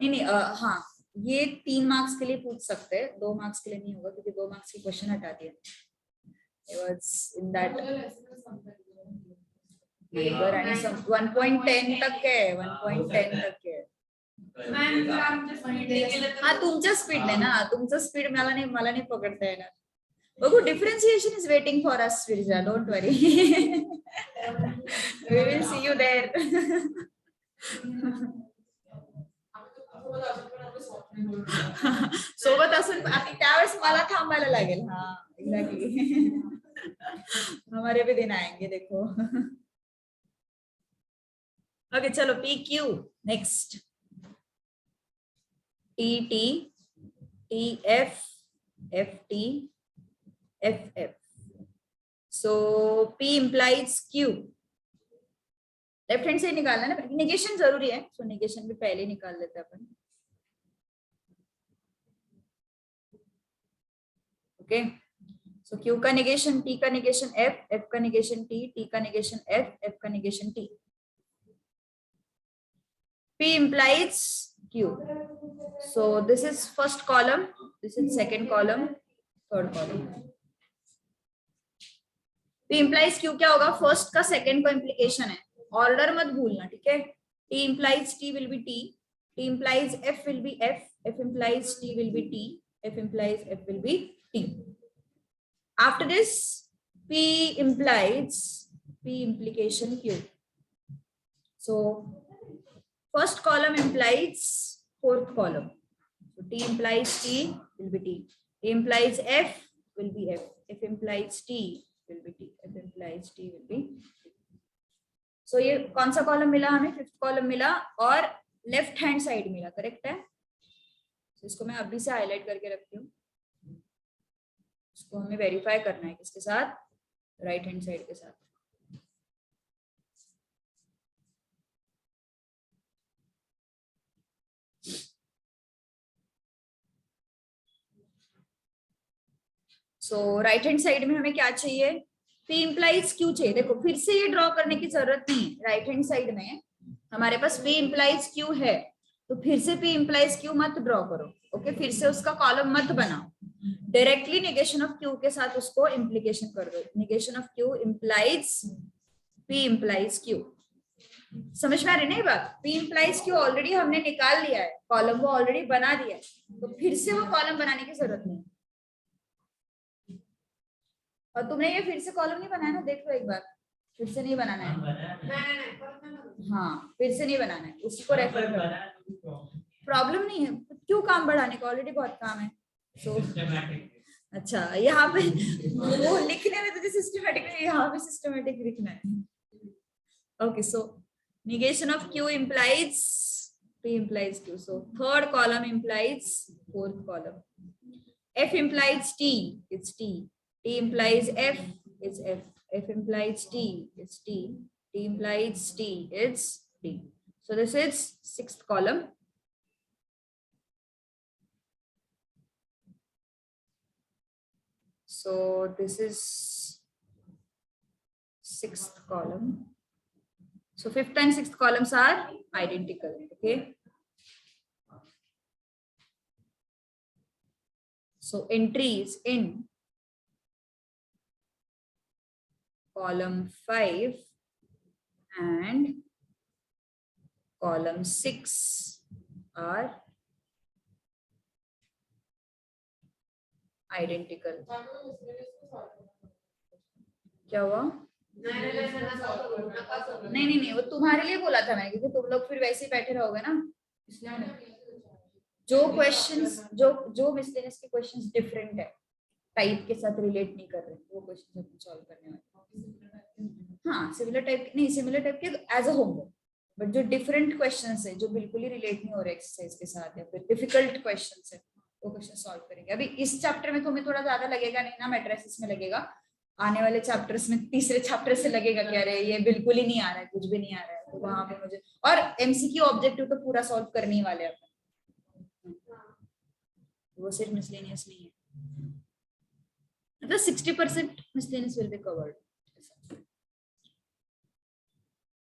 नहीं। हाँ, ये 3 मार्क्स के लिए पूछ सकते हैं, 2 मार्क्स के लिए नहीं होगा क्योंकि 2 मार्क्स की क्वेश्चन हटा दिया इन दैट लेबर आणि 1.10 तक है, 1.10 तक है। हाँ तुमच्या स्पीडने ना, तुमचं स्पीड मला नाही पकडता येणार। बघू, differentiation is waiting for us Viraja, don't worry we will see you there. सोबत असून आता त्यावेळेस मला थांबायला लागेल। हाँ एक्झॅक्टली हमारे भी दिन आएंगे देखो। ओके चलो P Q next, T T T F F T F F. So P implies Q, left hand से निकालना ना, निगेशन जरूरी है, सो निगेशन भी पहले निकाल लेते हैं अपन। ओके सो क्यू का निगेशन, टी का निगेशन एफ, एफ का निगेशन टी, टी का निगेशन एफ, एफ का negation T. P implies Q. So this is first column, this is second column, third column. P implies Q क्या होगा? First का second का implication है, order मत भूलना, ठीक है? T implies T will be T, T implies F will be F, F implies T will be T, F implies F will be T. After this, P implies P implication Q. So first column implies fourth column. So T implies T will be T. T implies F will be F. F implies T will be T. F implies T will be T. So ये कौन सा column मिला हमें? Fifth column मिला और left hand side मिला, correct है? so इसको मैं अभी से हाईलाइट करके रखती हूँ, इसको हमें वेरीफाई करना है किसके साथ? राइट हैंड साइड के साथ। सो राइट हैंड साइड में हमें क्या चाहिए? P implies Q चाहिए। देखो फिर से ये ड्रॉ करने की जरूरत नहीं है, राइट हैंड साइड में हमारे पास P implies Q है, तो फिर से P implies Q मत ड्रॉ करो, ओके? फिर से उसका कॉलम मत बनाओ, डायरेक्टली निगेशन ऑफ Q के साथ उसको इम्प्लीकेशन कर दो। Negation of Q implies P implies Q। समझ में आ रही नहीं बात? P implies Q ऑलरेडी हमने निकाल लिया है, कॉलम वो ऑलरेडी बना दिया है, तो फिर से वो कॉलम बनाने की जरूरत नहीं। और तुमने ये फिर से कॉलम नहीं बनाया ना, देख लो एक बार, फिर से नहीं बनाना है। हाँ फिर से नहीं बनाना है, उसी को रेफर करना। प्रॉब्लम नहीं है, क्यों काम बढ़ाने का, ऑलरेडी बहुत काम है। सो अच्छा यहाँ पे वो लिखने में तुझे सिस्टमैटिक नहीं, यहाँ पे सिस्टमैटिक लिखना है। Okay so negation of Q implies P implies Q. So third column implies fourth column. F implies T, it's T. T implies F, it's F. F implies T, it's T. T implies T, it's T. So this is sixth column. So this is sixth column. So fifth and sixth columns are identical, okay? So entries in column 5 and column 6 are identical. क्या हुआ? नहीं, वो तुम्हारे लिए बोला था मैंने, क्योंकि तुम लोग फिर वैसे ही बैठे रहोगे ना, इसलिए जो क्वेश्चंस जो मिसलेनियस के क्वेश्चंस डिफरेंट है, टाइप के साथ रिलेट नहीं कर रहे, वो क्वेश्चन अपन सॉल्व करने वाले। हाँ, सिमिलर टाइप नहीं, सिमिलर टाइप के एज अ होमवर्क, बट जो डिफरेंट क्वेश्चंस है, जो बिल्कुल ही रिलेट नहीं हो रहे एक्सरसाइज के साथ, या फिर डिफिकल्ट क्वेश्चंस है, वो क्वेश्चन सॉल्व करेंगे। अभी इस चैप्टर में तुम्हें थोड़ा ज्यादा लगेगा नहीं ना, मैट्रिसेस में लगेगा, आने वाले चैप्टर्स में, तीसरे चैप्टर से लगेगा कि अरे ये बिल्कुल ही नहीं आ रहा है, कुछ भी नहीं आ रहा है, तो वहां पे मुझे, और एमसीक्यू ऑब्जेक्टिव तो पूरा सॉल्व करने ही वाले अपन, वो सिर्फ मिसलेनियस नहीं है, मतलब 60% miscellaneous will be covered.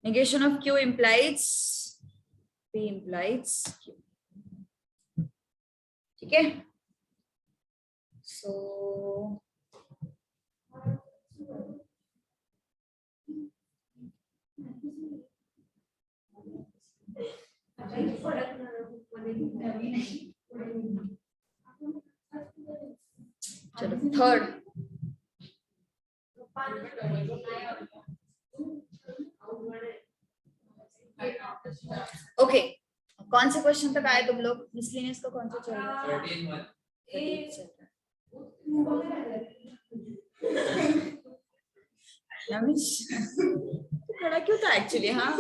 Negation of Q implies P implies Q. ठीक है? So चलो थर्ड, ओके, कौन से क्वेश्चन तक आए तुम लोग? मिसलेनियस का कौन सा चल रहा है? 13 चल रहा है। रमेश खड़ा क्यों था एक्चुअली? हाँ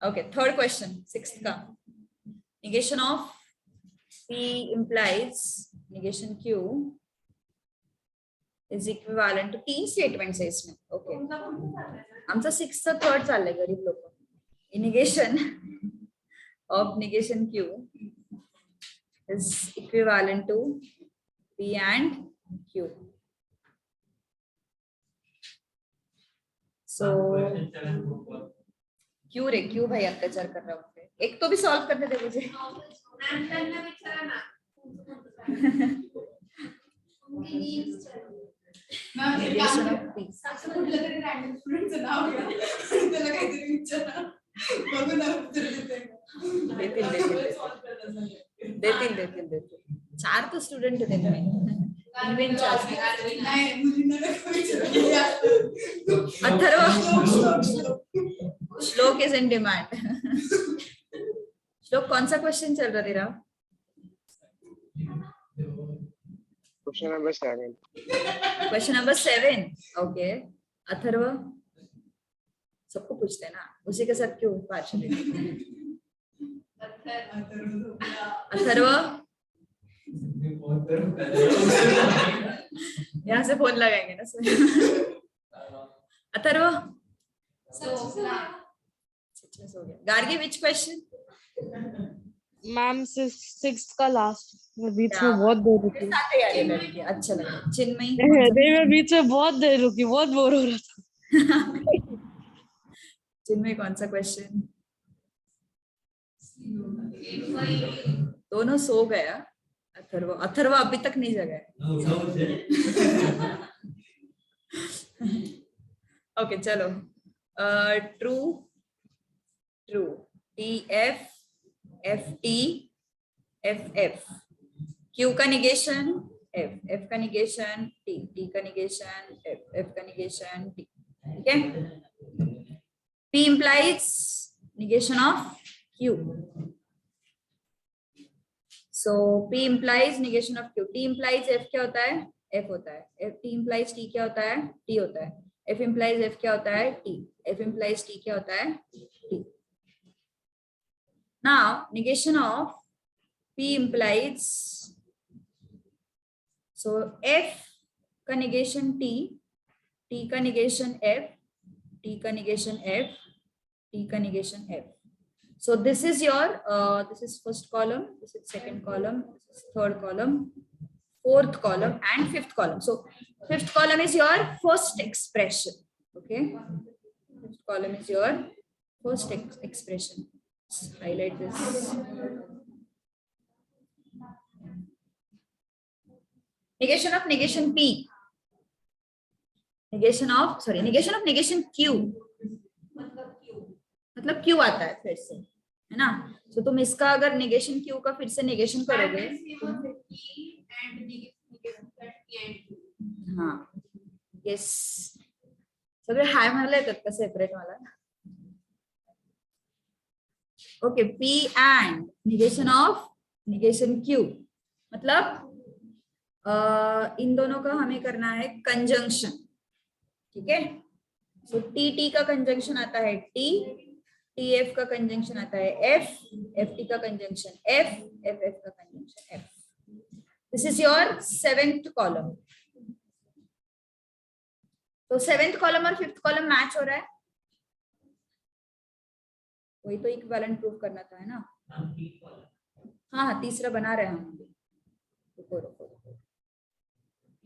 ओके, थर्ड क्वेश्चन, सिक्स्थ का, negation of P implies negation Q is equivalent to 3 statements है इसमें. ओके, आमचा 6th थर्ड चाललंय गरीब लोक. negation of negation Q is equivalent to P and Q. So क्यों रे, क्यों भाई अत्याचार कर रहा हूँ? एक तो भी सॉल्व करने दे मुझे. Negation of P. देतील. 4 तो स्टूडेंट होते तुम्ही. अथर्व, श्लोक इज इन डिमांड. श्लोक, कौन सा क्वेश्चन चल रहा तेरा? Question number 7. Question number 7. Okay, Atharva सबको पूछते हैं ना, उसी के साथ क्यों पार्शलिटी? अथर्व यहाँ से फोन लगाएंगे ना अथर्व. सच हो गया. Gargi, which question? Ma'am 6th का लास्ट, बीच में बहुत देर रुकी. अच्छा लगा. चिन्मयी, मैं बीच में बहुत देर रुकी, बहुत बोर हो रहा था. चिन्मयी, कौन सा क्वेश्चन? दोनों सो गया. अथर्व अभी तक नहीं जगा है. ओके चलो, true TF FT FF, Q का निगेशन F का निगेशन T का निगेशन F का निगेशन T. ठीक है? P implies negation of Q. So P implies negation of Q. T implies F क्या होता है? F होता है. T implies T क्या होता है? T होता है. F implies F क्या होता है? T. F implies T क्या होता है? T. Now negation of P implies, so F का negation T, T का negation F, T का negation F, T का negation F. So this is your this is first column, this is second column, this is third column, fourth column and fifth column. So fifth column is your first expression. Okay, fifth column is your first expression. Let's highlight this. Negation of negation P. Negation of negation Q. मतलब Q आता है फिर से, है ना? तो तुम इसका अगर negation Q का फिर से negation करोगे, given that P and Q. हा येस सगळे हाय म्हणायला येतात का सेपरेट मला okay P and negation of negation Q मतलब इन दोनों का हमें करना है कंजंक्शन ठीक है सो टी टी का कंजंक्शन आता है टी टी एफ का कंजंक्शन आता है एफ एफ टी का कंजंक्शन एफ एफ एफ का conjunction F this is your 7th column तो 7th कॉलम और 5th कॉलम मैच हो रहा है वही तो इक्विवेलेंट प्रूव करना था है ना हाँ हाँ तीसरा बना रहे हैं हम अभी रुको रुको रुको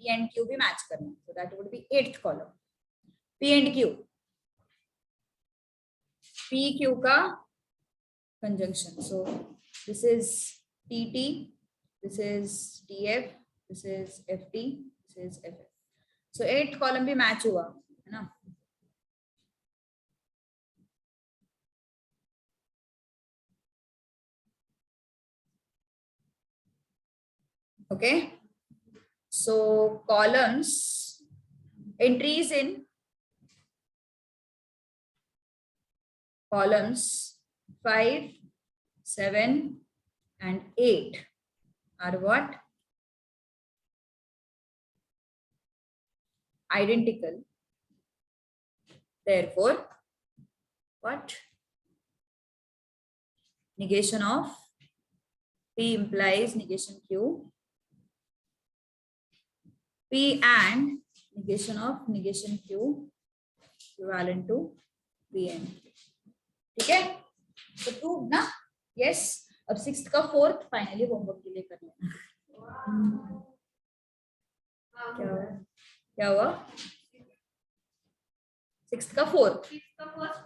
P and Q भी मैच करना so that would be 8th column P and Q P Q का conjunction so this is TT this is TF this is FT this is FF so 8th column भी match हुआ है ना okay so columns entries in columns 5 7 and 8 are what identical therefore what negation of P implies negation Q P and negation of negation Q equivalent to P and Q. ठीक है तो to ना yes अब 6th का 4th finally homework के लिए कर लेना क्या हुआ 6th का 4th Sixth का first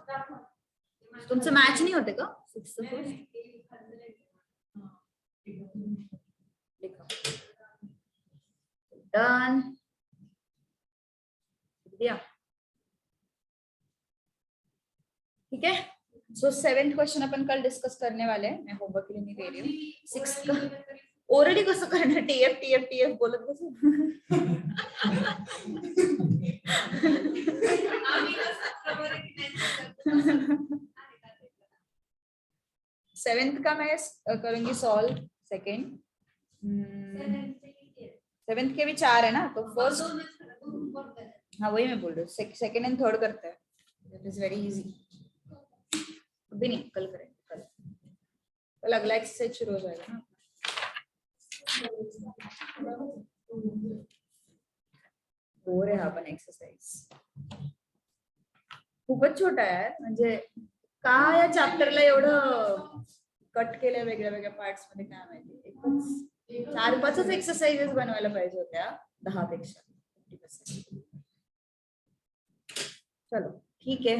तुमसे मैच नहीं होते का 6th का 4th लिखा डन दिया ठीक है सो 7th क्वेश्चन अपन कल डिस्कस करने वाले हैं मैं होमवर्क के लिए नहीं दे रही हूँ 6th का ऑलरेडी कसं करणार टीएफ टीएफ टीएफ बोलत कसं आम्ही कसं बरोबर की 7th का मैं करूंगी सॉल्व सेकंड 7th के भी 4 है ना तो फर्स्ट हाँ वही मैं बोल रही हूँ सेकंड एंड थर्ड करते हैं दैट इज वेरी इजी अभी नहीं कल करेंगे कल अगला एक्सरसाइज शुरू हो जाएगा ना बोर आहे हा पण एक्सरसाइज खूपच छोटा आहे यार म्हणजे का या चॅप्टरला एवढं कट केलं वेगळ्या वेगळ्या पार्ट्स मध्ये काय माहिती एकच 4-5 एक्सरसाइजेस बनवायला पाहिजे होत्या 10 पेक्षा 50%. चलो ठीक है